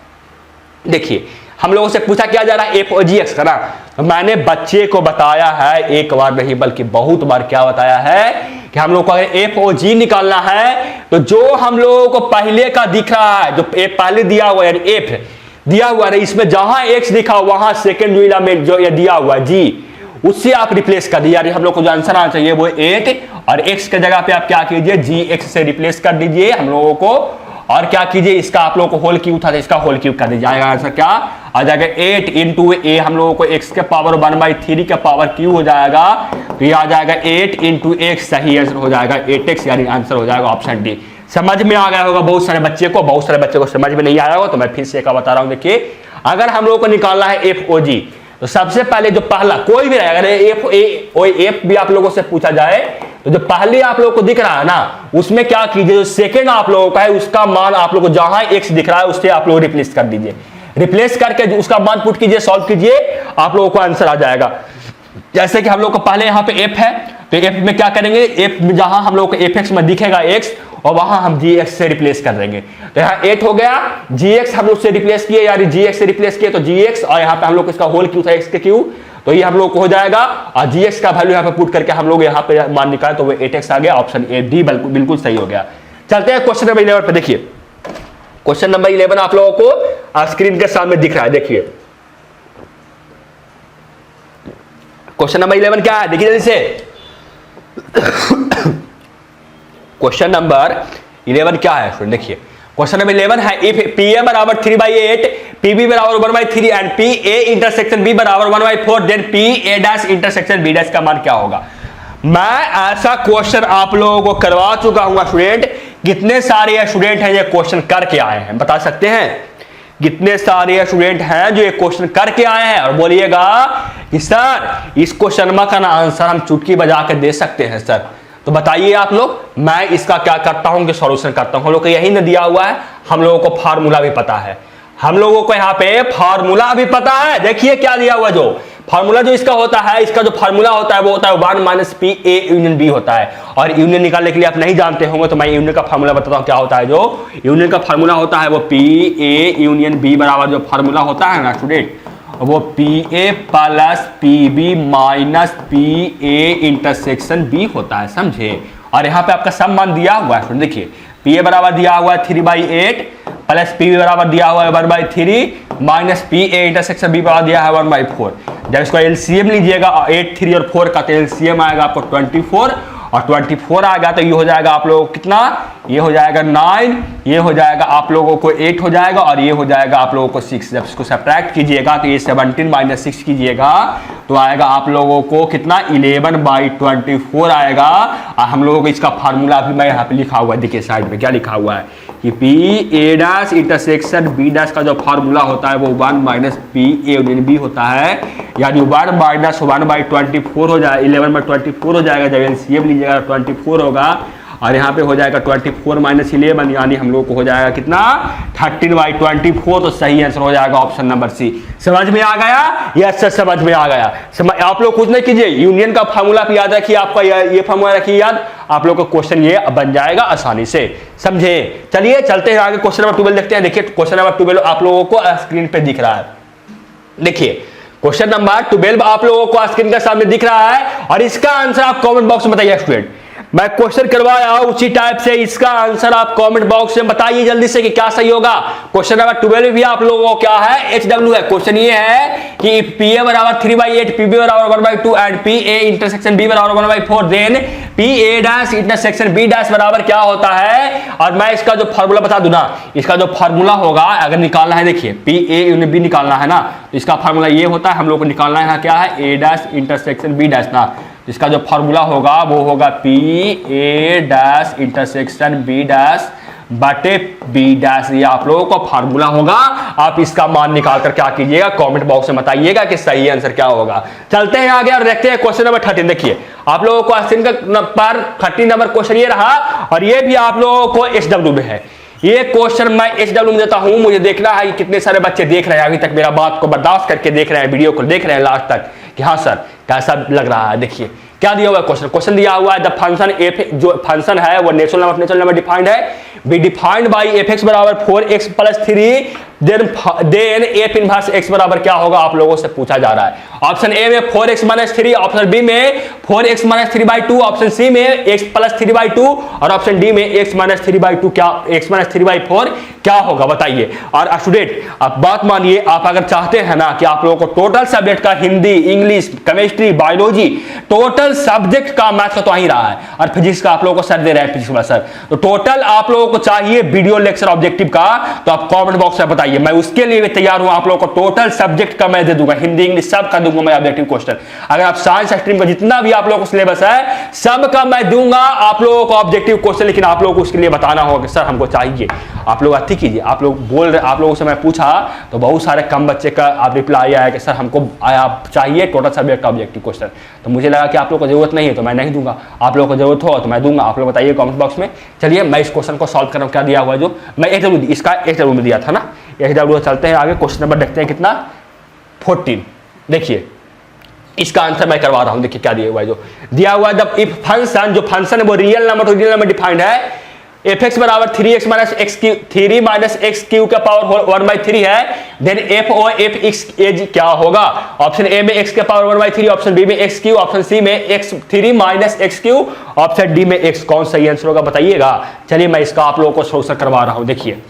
देखिए हम लोगों से पूछा क्या जा रहा है, एफ ओ जी एक्स का ना, तो मैंने बच्चे को बताया है एक बार नहीं बल्कि बहुत बार क्या बताया है कि हम लोग को अगर एफ ओ जी निकालना है तो जो हम लोगों को पहले का दिख रहा है, जो पहले दिया हुआ है एफ दिया हुआ है, इसमें जहां एक्स दिखा वहां सेकेंड एलिमेंट जो ये दिया हुआ है जी, उससे आप रिप्लेस कर दीजिए। हम लोग को जो आंसर आना चाहिए वो 8 और x के जगह पे आप क्या कीजिए जी एक्स से रिप्लेस कर दीजिए हम लोगों को, और क्या कीजिए इसका आप लोगों को होल क्यूब था तो इसका होल क्यूब कर दीजिए। आएगा आंसर क्या आ जाएगा 8 इंटू ए, हम लोगों को x के पावर 1/3 के पावर क्यूब हो जाएगा, तो ये आ जाएगा 8 इंटू एक्स, सही आंसर हो जाएगा 8x, यानी आंसर हो जाएगा ऑप्शन डी। समझ में आ गया होगा बहुत सारे बच्चे को समझ में नहीं आया होगा तो मैं फिर से एक बता रहा हूं। देखिए अगर हम लोगों को निकालना है एफ ओ जी तो सबसे पहले जो पहला कोई भी रहेगा, अगर एफ भी आप लोगों से पूछा जाए तो जो पहले आप लोगों को दिख रहा है ना उसमें क्या कीजिए, जो सेकंड आप लोगों का है उसका मान आप लोगों को जहां एक्स दिख रहा है उससे आप लोग रिप्लेस कर दीजिए, रिप्लेस करके उसका मान पुट कीजिए, सॉल्व कीजिए, आप लोगों को आंसर आ जाएगा। जैसे कि हम लोग को पहले यहाँ पे एफ है तो एफ में क्या करेंगे, एफ में जहां हम लोग को एफ एक्स में दिखेगा एक्स और वहां हम जी एक्स से रिप्लेस कर देंगे, तो यहाँ 8 हो गया, जी एक्स हम लोग से रिप्लेस किए यानी जी एक्स से रिप्लेस किए तो जी एक्स, और यहाँ पे हम लोग इसका होल क्यू था एक्स के क्यू, तो ये हम लोग को हो जाएगा, और जी एक्स का वैल्यू यहाँ पे पुट करके हम लोग यहाँ पे मान निकाले तो वो 8x आ गया, ऑप्शन ए डी बिल्कुल सही हो गया। चलते हैं क्वेश्चन नंबर 11 पे। देखिए क्वेश्चन नंबर 11 आप लोगों को स्क्रीन के सामने दिख रहा है, देखिए क्वेश्चन नंबर 11 क्या है, देखिए जल्दी से क्वेश्चन नंबर 11 क्या है, देखिए क्वेश्चन नंबर 11 है, इफ पी ए बराबर 3/8, पी बी बराबर 1/3 and P A intersection B बराबर 1/4, then P A dash intersection B dash का मान क्या होगा। मैं ऐसा क्वेश्चन आप लोगों को करवा चुका हूं स्टूडेंट, कितने सारे स्टूडेंट हैं ये क्वेश्चन करके आए हैं बता सकते हैं, कितने सारे स्टूडेंट हैं जो ये क्वेश्चन करके आए हैं, और बोलिएगा कि सर इस क्वेश्चन का ना आंसर हम चुटकी बजा के दे सकते हैं सर, तो बताइए आप लोग। मैं इसका क्या करता हूं कि सॉल्यूशन करता हूं, हम लोग को यही न दिया हुआ है, हम लोगों को फार्मूला भी पता है, हम लोगों को यहाँ पे फार्मूला भी पता है। देखिए क्या दिया हुआ, जो फार्मूला जो इसका होता है, इसका जो फार्मूला होता है वो होता है 1 - पी ए यूनियन बी होता है, और यूनियन निकालने के लिए आप नहीं जानते होंगे तो मैं यूनियन का फार्मूला बताता हूं क्या होता है। जो यूनियन का फार्मूला होता है वो पी ए यूनियन बी बराबर जो फार्मूला होता है ना स्टूडेंट, वो P A plus P B minus P A intersection B होता है, समझे। और यहाँ पे आपका सब मान दिया हुआ है, देखिए पी ए बराबर दिया हुआ है 3/8 प्लस पी बी बराबर दिया हुआ है 1/3 minus P A intersection B बराबर दिया है 1/4। जब इसको एलसीएम लीजिएगा 8, 3 और 4 का, तो एलसीएम आएगा आपको 24, और 24 आ गया तो ये हो जाएगा आप लोगों को कितना, ये हो जाएगा 9, ये हो जाएगा आप लोगों को 8 हो जाएगा, और ये हो जाएगा आप लोगों को 6। जब इसको सब्ट्रैक्ट कीजिएगा तो ये 17 - 6 कीजिएगा तो आएगा आप लोगों को कितना 11/24 आएगा। और हम लोगों को इसका फार्मूला भी मैं यहाँ पे लिखा हुआ है, देखिए साइड में क्या लिखा हुआ है कि P A dash intersection B dash का जो फार्मूला होता है वो 1 - पी ए यूनियन बी होता है, यानी 1 - 1/24 हो जाएगा, 11/24 हो जाएगा। जब एलसीएम लीजिएगा 24 होगा, और यहाँ पे हो जाएगा 24 - 11, यानी हम लोग को हो जाएगा कितना 13/24, तो सही आंसर हो जाएगा ऑप्शन नंबर सी। समझ में आ गया, यस सर समझ में आ गया। आप लोग कुछ नहीं कीजिए, यूनियन का फार्मूला भी याद रखिए, आपका ये फार्मूला रखिए याद, आप लोग का क्वेश्चन ये बन जाएगा आसानी से, समझे। चलिए चलते हैं आगे, क्वेश्चन नंबर 12 देखते हैं। देखिए क्वेश्चन नंबर 12 आप लोगों को स्क्रीन पे दिख रहा है, देखिए क्वेश्चन नंबर 12 आप लोगों को स्क्रीन के सामने दिख रहा है, और इसका आंसर आप कमेंट बॉक्स में बताइए स्टूडेंट। मैं क्वेश्चन करवाया उसी टाइप से, इसका आंसर आप कमेंट बॉक्स में बताइए जल्दी से कि क्या सही होगा। क्वेश्चन नंबर 12 भी आप लोगों को क्या है, HW है। क्वेश्चन ये है कि पी ए बराबर 3/8, पी बी बराबर 1/2 and P A intersection B बराबर 1/4, then P A dash intersection B dash बराबर क्या होता है। और मैं इसका जो फार्मूला बता दूं ना, इसका जो फार्मूला होगा अगर निकालना है, देखिए पी ए यूनियन बी निकालना है ना, तो इसका फार्मूला ये होता है, हम लोग को निकालना है क्या है, A dash intersection B dash ना, इसका जो फार्मूला होगा वो होगा P A dash intersection B dash बटे बी डैश, ये आप लोगों को फार्मूला होगा। आप इसका मान निकाल कर क्या कीजिएगा, कमेंट बॉक्स में बताइएगा कि सही आंसर क्या होगा। चलते हैं आगे और देखते हैं क्वेश्चन नंबर 13। देखिए आप लोगों को स्क्रीन पर 13 नंबर क्वेश्चन ये रहा, और ये भी आप लोगों को HW में है। ये क्वेश्चन मैं HW में देता हूं, मुझे देखना है कि कितने सारे बच्चे देख रहे हैं अभी तक, मेरा बात को बर्दाश्त करके देख रहे हैं, वीडियो को देख रहे हैं लास्ट तक कि हाँ सर कैसा लग रहा है। देखिए क्या दिया हुआ है क्वेश्चन दिया हुआ है, द फंक्शन एफ, जो फंक्शन है वो नेचुरल नंबर डिफाइंड है, be defined by F X बराबर 4x + 3, then F inverse x बराबर क्या होगा, आप लोगों से पूछा जा रहा है। ऑप्शन ए में 4x - 3, ऑप्शन बी में 4x - 3/2, ऑप्शन सी में x + 3/2 और ऑप्शन डी में x - 3/2 क्या, x - 3/4 क्या होगा बताइए। और स्टूडेंट आप बात मानिए, आप अगर चाहते हैं ना कि आप लोगों को टोटल सब्जेक्ट का Hindi, English, chemistry, biology, total subject का मैथ का तो आ ही रहा है, और फिजिक्स का आप लोगों को सर दे रहे हैं फिजिक्स वाला सर, तो टोटल आप लोगों को चाहिए वीडियो लेक्चर ऑब्जेक्टिव का, तो आप कमेंट बॉक्स में बताइए, मैं उसके लिए भी तैयार हूं। आप लोगों को टोटल सब्जेक्ट का मैं दे दूंगा, हिंदी इंग्लिश सब का दूंगा मैं ऑब्जेक्टिव क्वेश्चन। अगर आप साइंस स्ट्रीम का जितना भी आप लोगों को सिलेबस है सब का मैं दूंगा आप लोगों को ऑब्जेक्टिव क्वेश्चन, लेकिन आप लोगों को उसके लिए बताना होगा कि सर हमको चाहिए। आप लोग अति कीजिए, आप लोग बोल रहे, आप लोगों से मैं पूछा तो बहुत सारे कम बच्चे का आप रिप्लाई आया कि सर हमको आप चाहिए टोटल सब्जेक्ट का ऑब्जेक्टिव क्वेश्चन, तो मुझे लगा कि आप लोगों को जरूरत नहीं है तो मैं नहीं दूंगा, आप लोगों को जरूरत हो तो मैं दूंगा। आप लोग बताइए कमेंट बॉक्स में। चलिए मैं इस क्वेश्चन को सॉल्व कर रहा हूं, क्या दिया हुआ है जो मैं इसका HW में दिया था ना, HW चलते हैं आगे, क्वेश्चन नंबर देखते हैं कितना, 14। देखिए इसका आंसर मैं करवा रहा हूं, देखिए क्या दिया हुआ है जो दिया हुआ है, जब इफ फंक्शन, जो फंक्शन है वो रियल नंबर डिफाइंड है, fx बराबर 3x - x³ का पावर 1/3 है, देन f और fx एज क्या होगा। ऑप्शन ए में x के पावर 1/3, ऑप्शन बी में x³, ऑप्शन सी में x3 - x³, ऑप्शन डी में x। कौन सही आंसर होगा बताइएगा। चलिए मैं इसका आप लोगों को सोल्यूशन करवा रहा हूं, देखिए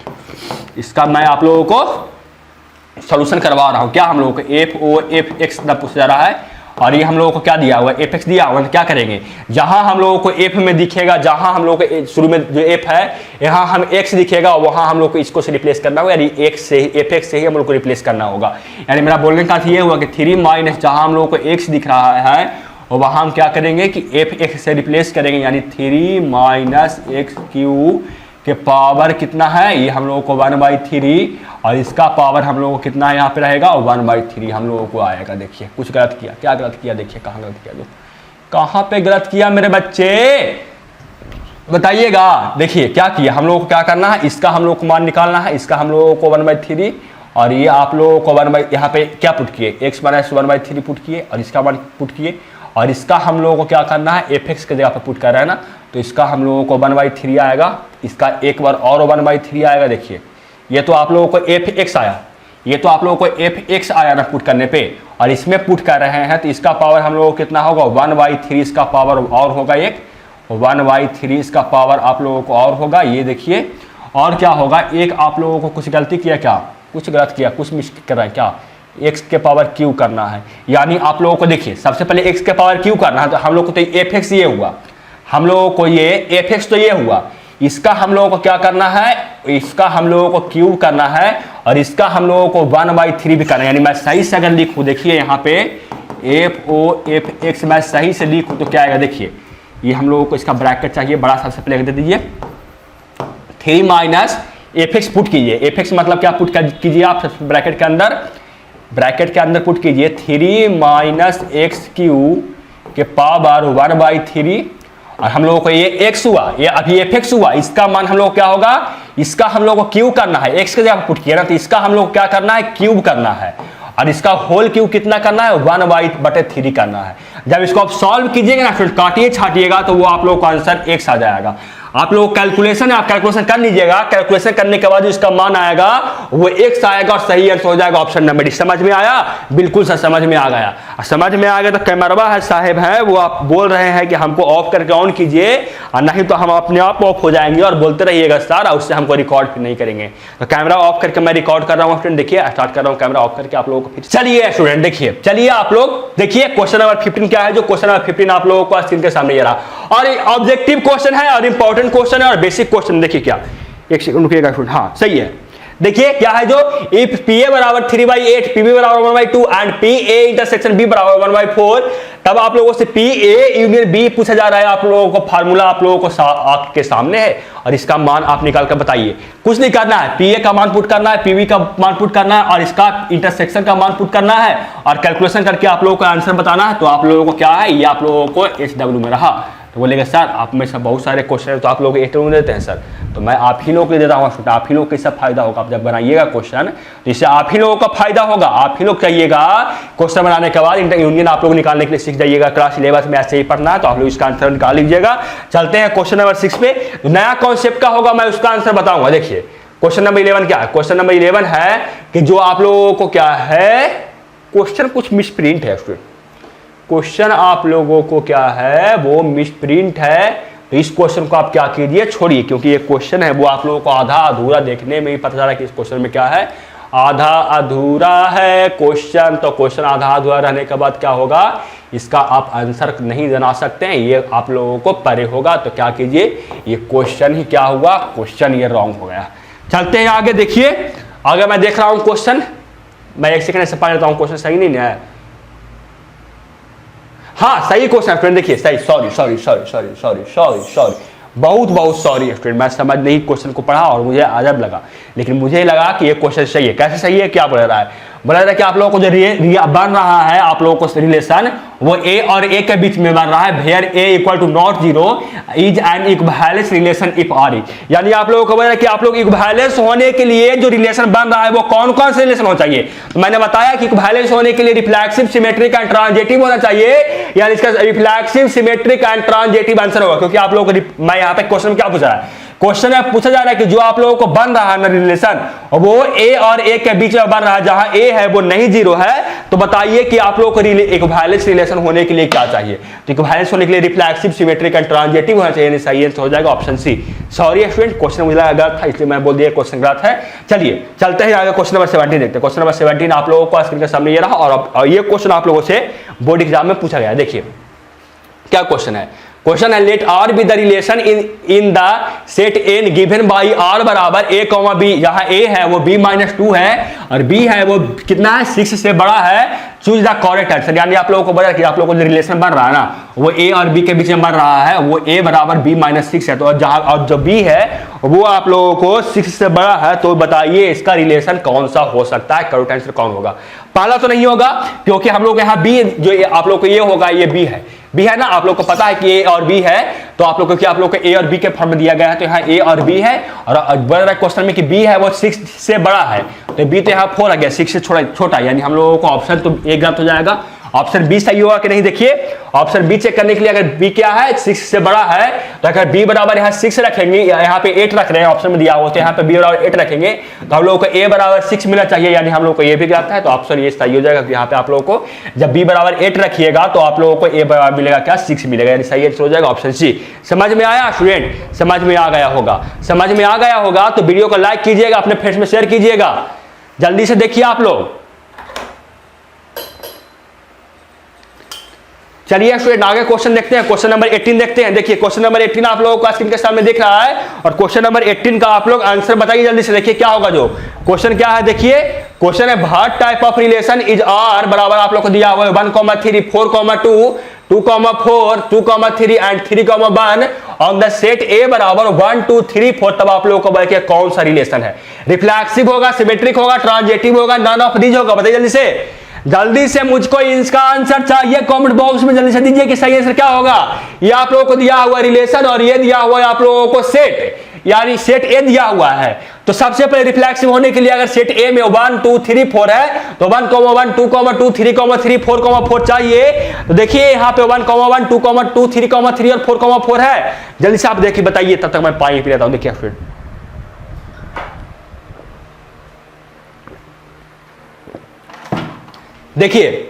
इसका मैं आप लोगों को सॉल्यूशन करवा रहा हूं। क्या हम लोगों को f और fx पूछा जा रहा है, और ये हम लोगों को क्या दिया हुआ है, fx दिया हुआ है, तो क्या करेंगे, जहां हम लोगों को f में दिखेगा, जहां हम लोगों को शुरू में जो f है यहां हम x दिखेगा, वहां हम लोग को इसको से रिप्लेस करना होगा, यानी x से fx से ही हम लोग को रिप्लेस करना होगा। यानी मेरा बोलने का अर्थ ये हुआ कि 3 माइनस जहां हम लोगों को x दिख रहा है और वहां हम क्या करेंगे कि fx से रिप्लेस करेंगे, यानी 3 - x³ के पावर कितना है, ये हम लोगों को 1/3, और इसका पावर हम लोगों को कितना है यहाँ पे रहेगा, और 1/3 हम लोगों को आएगा। देखिए कुछ गलत किया, क्या गलत किया, देखिए कहाँ गलत किया, जो कहाँ पे गलत किया मेरे बच्चे बताइएगा। देखिए क्या किया, हम लोगों को क्या करना है, इसका हम लोग को मान निकालना है, इसका हम लोगों को 1/3, और ये आप लोगों को यहाँ पे क्या पुट किए, x - 1/3 पुट किए, और इसका मान पुट किए, और इसका हम लोगों को क्या करना है, fx के जगह पर पुट कर रहा है ना, तो इसका हम लोगों को 1/3 आएगा, इसका एक बार और 1/3 आएगा। देखिए ये तो आप लोगों को fx आया, ये तो आप लोगों को fx आया ना पुट करने पे, और इसमें पुट कर रहे हैं तो इसका पावर हम लोगों को कितना होगा, 1/3 इसका पावर और होगा, एक 1/3 इसका पावर आप लोगों को और होगा। ये देखिए और क्या होगा, एक आप लोगों को कुछ गलती किया, क्या कुछ गलत किया, कुछ मिस्टेक कर रहा है क्या, x के पावर q करना है, यानी आप लोगों को देखिए सबसे पहले x के पावर q करना है, तो हम लोग को तो fx ये हुआ, हम लोगों को ये fx तो ये हुआ, इसका हम लोगों को क्या करना है, इसका हम लोगों को क्यूब करना है, और इसका हम लोगों को 1/3 भी करना है। यानी मैं सही से अगर लिखूं, देखिए यहाँ पे fx मैं सही से लिखूं तो क्या आएगा, देखिए ये हम लोगों को इसका ब्रैकेट चाहिए बड़ा, सबसे पहले दे दीजिए 3 - fx पुट कीजिए, fx मतलब क्या पुट कीजिए आप ब्रैकेट के अंदर पुट कीजिए 3 - x³ के पावर 1/3, और हम लोगों को ये x हुआ, ये अभी fx हुआ, इसका मान हम लोग क्या होगा, इसका हम लोग को क्यूब करना है, x के जगह पुट किया ना, तो इसका हम लोग क्या करना है, क्यूब करना है, और इसका होल क्यूब कितना करना है, 1/3 करना है। जब इसको आप सॉल्व कीजिएगा ना, फिर काटिए छाटिएगा तो वो आप लोग का आंसर x आ जाएगा। आप लोग कैलकुलेशन है, आप कैलकुलेशन कर लीजिएगा, कैलकुलेशन करने के बाद इसका मान आएगा वो x आएगा, और सही आंसर हो जाएगा ऑप्शन नंबर डी। समझ में आया, बिल्कुल सर समझ में आ गया। समझ में आ गया तो कैमरा है साहेब है वो आप बोल रहे हैं कि हमको ऑफ करके ऑन कीजिए, और नहीं तो हम अपने आप ऑफ हो जाएंगे, और बोलते रहिएगा सर, और उससे हमको रिकॉर्ड फिर नहीं करेंगे। तो कैमरा ऑफ करके मैं रिकॉर्ड कर रहा हूँ स्टूडेंट, देखिए स्टार्ट कर रहा हूँ कैमरा ऑफ करके आप लोगों को फिर। चलिए स्टूडेंट देखिए, चलिए आप लोग देखिए क्वेश्चन नंबर 15 क्या है, जो क्वेश्चन नंबर 15 आप लोगों को स्क्रीन के सामने ये रहा, और ऑब्जेक्टिव क्वेश्चन है, और इंपॉर्टेंट क्वेश्चन है, और बेसिक क्वेश्चन। देखिए क्या, एक सेकंड रुकिएगा स्टूडेंट, हाँ सही है। देखिए क्या है जो, इफ pa बराबर 3/8, pb बराबर 1/2 एंड pa इंटरसेक्शन b बराबर 1/4, तब आप लोगों से pa यूनियन b पूछा जा रहा है। आप लोगों को फार्मूला आप लोगों को आपके सामने है, और इसका मान आप निकाल कर बताइए। कुछ नहीं करना है, pa का मान पुट करना है, pb का मान पुट करना है, और इसका इंटरसेक्शन का मान पुट करना है, और कैलकुलेशन करके आप लोगों को आंसर बताना है। तो आप लोगों को क्या है, ये आप लोगों को HW में रहा। तो बोलेगा सर आप में सब बहुत सारे क्वेश्चन है तो आप लोग HW में देते हैं सर, तो मैं आप ही लोग को दे रहा हूँ स्टूडेंट, आप ही लोग को इससे फायदा होगा। आप जब बनाइएगा क्वेश्चन तो इससे आप ही लोगों का फायदा होगा। आप ही लोग चाहिएगा क्वेश्चन बनाने के बाद इंटर यूनियन आप लोग निकालने के लिए सीख जाइएगा। क्लास 11 में ऐसे ही पढ़ना है तो आप लोग इसका आंसर निकाल लीजिएगा। चलते हैं क्वेश्चन नंबर 6 पे। नया कॉन्सेप्ट का होगा, मैं उसका आंसर बताऊंगा। देखिए क्वेश्चन नंबर 11 क्या है? क्वेश्चन नंबर 11 है कि जो आप लोगों को क्या है, क्वेश्चन कुछ मिसप्रिंट है स्टूडेंट। क्वेश्चन आप लोगों को क्या है, वो मिसप्रिंट है। तो इस क्वेश्चन को आप क्या कीजिए, छोड़िए, क्योंकि ये क्वेश्चन है वो आप लोगों को आधा अधूरा देखने में ही पता चला कि इस क्वेश्चन में क्या है, आधा अधूरा है क्वेश्चन। तो क्वेश्चन आधा अधूरा रहने के बाद क्या होगा, इसका आप आंसर नहीं बना सकते हैं, ये आप लोगों को परे होगा। तो क्या कीजिए, ये क्वेश्चन ही क्या हुआ, क्वेश्चन ये रॉन्ग हो गया। चलते हैं आगे। देखिए आगे मैं देख रहा हूं क्वेश्चन, मैं एक सेकंड से पढ़ लेता हूं, क्वेश्चन सही नहीं है। हाँ सही क्वेश्चन स्टूडेंट, देखिए सही, सॉरी, बहुत सॉरी स्टूडेंट, मैं समझ नहीं क्वेश्चन को पढ़ा और मुझे अजब लगा, लेकिन मुझे लगा कि ये क्वेश्चन सही है। कैसे सही है, क्या बोल रहा है? बोला रहा है कि आप लोगों को जो बन रहा है, आप लोगों को रिलेशन वो ए और ए के बीच में बन रहा है। Where A equal to not zero is an equivalence relation if R, यानी आप लोगों को बोल रहा है कि आप लोग इक्विवेलेंस होने के लिए जो रिलेशन बन रहा है वो कौन कौन से रिलेशन होना चाहिए। तो मैंने बताया कि इक्विवेलेंस होने के लिए रिफ्लेक्सिव, सिमेट्रिक एंड ट्रांजिटिव होना चाहिए, यानी इसका reflexive, symmetric and transitive answer होगा। क्योंकि आप लोगों को मैं यहाँ पे क्वेश्चन क्या पूछा है, क्वेश्चन में पूछा जा रहा है कि जो आप लोगों को बन रहा है ना रिलेशन, वो ए और ए के बीच में बन रहा है, जहां ए है वो नहीं जीरो है। तो बताइए कि आप लोगों को इक्विवेलेंस रिलेशन होने के लिए क्या चाहिए। तो इक्विवेलेंस होने के लिए रिफ्लेक्सिव, सिमेट्रिक एंड ट्रांजिटिव होना चाहिए। सही आंसर हो जाएगा option C. Sorry student, question मुझे गलत था इसलिए मैं बोल दिया क्वेश्चन गलत है। चलिए चलते हैं आगे, क्वेश्चन नंबर 17 देखते हैं। क्वेश्चन नंबर 17 आप लोगों को स्क्रीन के सामने ये रहा और ये क्वेश्चन आप लोगों से बोर्ड एग्जाम में पूछा गया। देखिए क्या क्वेश्चन है, क्वेश्चन है let R be the relation in the set N given by R बराबर ए कॉमा बी, जहां ए है वो b माइनस 2 है और b है वो कितना है, 6 से बड़ा है। चूज द करेक्ट आंसर, यानी आप लोगों को बोला कि आप लोगों को जो रिलेशन बन रहा है ना, वो a और b के बीच में बन रहा है, वो a बराबर b माइनस 6 है। तो जहां और जो b है वो आप लोगों को 6 से बड़ा है, तो बताइए इसका रिलेशन कौन सा हो सकता है, करेक्ट आंसर कौन होगा। पहला तो नहीं होगा, क्योंकि हम लोग यहाँ b जो आप लोग को ये होगा, ये b है ना, आप लोग को पता है कि a और b है, तो आप लोग को क्या, आप लोग को a और b के फॉर्म में दिया गया है, तो यहाँ a और b है। और बड़ा रहा क्वेश्चन में कि b है वो 6 से बड़ा है, तो b तो यहाँ 4 आ गया, 6 से छोटा, यानी हम लोगों को ऑप्शन तो एक गलत हो जाएगा। ऑप्शन बी सही होगा कि नहीं, देखिए ऑप्शन बी चेक करने के लिए, अगर बी क्या है 6 से बड़ा है, तो अगर बी बराबर यहाँ 6 रखेंगे, यहाँ पे 8 रख रहे हैं ऑप्शन में दिया हुआ, तो यहाँ पे बी बराबर 8 रखेंगे, तो हम लोगों को ए बराबर 6 मिलना चाहिए, यानी हम लोग को ये भी गलत है। तो ऑप्शन ये सही हो जाएगा कि यहाँ पे आप लोगों को जब बी बराबर 8 रखिएगा तो आप लोगों को ए बराबर मिलेगा क्या, 6 मिलेगा, यानी सही आंसर हो जाएगा ऑप्शन सी। समझ में आया स्टूडेंट, समझ में आ गया होगा, समझ में आ गया होगा तो वीडियो को लाइक कीजिएगा, अपने फ्रेंड्स में शेयर कीजिएगा, जल्दी से देखिए आप लोग। चलिए स्टूडेंट आगे क्वेश्चन देखते हैं, क्वेश्चन नंबर 18 देखते हैं। देखिए क्वेश्चन नंबर 18 आप लोगों को स्क्रीन के सामने दिख रहा है और क्वेश्चन नंबर 18 का आप लोग आंसर बताइए जल्दी से। देखिए क्या होगा, जो क्वेश्चन क्या है, देखिए क्वेश्चन है what type of relation is R बराबर आप लोग को दिया हुआ है 1,3 4,2 2,4 2,3 and 3,1 on the set A बराबर 1 2 3 4। तब आप लोगों को बताइए कौन सा रिलेशन है, रिफ्लेक्सिव होगा, सिमेट्रिक होगा, ट्रांजिटिव होगा, नन ऑफ दीज होगा। बताइए जल्दी से, जल्दी से मुझको इसका आंसर चाहिए, कमेंट बॉक्स में जल्दी से दीजिए कि सही आंसर क्या होगा। ये आप लोगों को दिया हुआ रिलेशन और ये दिया हुआ है आप लोगों को सेट, यानी सेट ए दिया हुआ है। तो सबसे पहले रिफ्लेक्सिव होने के लिए अगर सेट ए में 1 2 3 4 है तो 1, 1 2, 2 3, 3 4 चाहिए। तो देखिए यहाँ पे 1, 1 2, 2 3 और 4 है। जल्दी से आप देखिए बताइए, तब तक मैं पानी पी लेता हूं। देखिए फिर देखिए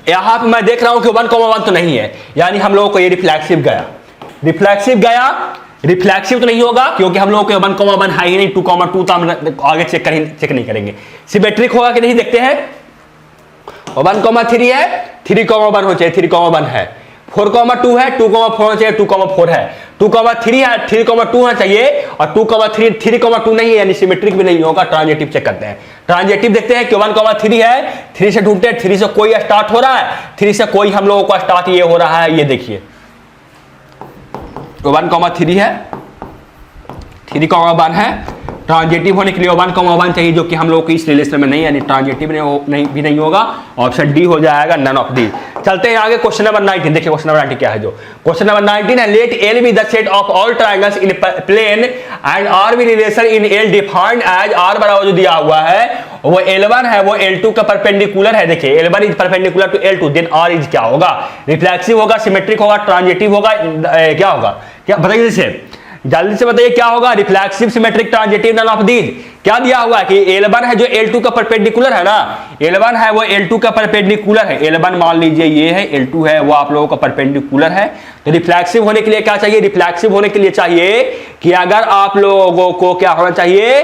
यहां पे मैं देख रहा हूं कि 1,1 तो नहीं है, यानी हम लोगों को ये रिफ्लेक्सिव गया, रिफ्लेक्सिव तो नहीं होगा क्योंकि हम लोगों को 1,1 है ही नहीं, 2,2 तो हम आगे चेक नहीं करेंगे। सिमेट्रिक होगा कि नहीं देखते हैं, 1,3 है, 3,1 हो चाहिए, 3,1 है, 4,2 है, 2,4 होना चाहिए, 2,4 है, 2,3 है, 3,2 होना चाहिए और 2,3 3,2 नहीं है, यानी सिमेट्रिक भी नहीं होगा। ट्रांजिटिव चेक करते हैं, ट्रांजिटिव देखते हैं कि 1,3 है, 3 से ढूंढते हैं, 3 से कोई स्टार्ट हो रहा है, 3 से कोई हम लोगों को स्टार्ट ये हो रहा है, ये देखिए 1,3 है, 3,1 है। ट्रांजिटिव होने के लिए 1,1 चाहिए, जो कि हम लोग को इस रिलेशन में नहीं, यानी ट्रांजिटिव भी नहीं होगा। ऑप्शन डी हो जाएगा, नन ऑफ दी। चलते हैं आगे क्वेश्चन नंबर 19। देखिए क्वेश्चन नंबर 19 क्या है, जो क्वेश्चन नंबर 19 है let L be the set of all triangles in plane and R be relation in L defined as R बराबर जो दिया हुआ है वो L1 है, वो L2 का परपेंडिकुलर है। देखिए L1 is perpendicular to L2, then R is क्या होगा, रिफ्लेक्सिव होगा, सिमेट्रिक होगा, ट्रांजिटिव होगा, क्या होगा, क्या बताइए जल्दी से बताइए क्या होगा, reflexive, symmetric, transitive, none of these. क्या दिया हुआ है कि L1 है जो L2 का परपेंडिकुलर है ना, L1 है वो L2 का परपेंडिकुलर है, L1 मान लीजिए ये है, L2 है वो आप लोगों का परपेंडिकुलर है। तो रिफ्लेक्सिव होने के लिए क्या चाहिए, रिफ्लेक्सिव होने के लिए चाहिए कि अगर आप लोगों को क्या होना चाहिए,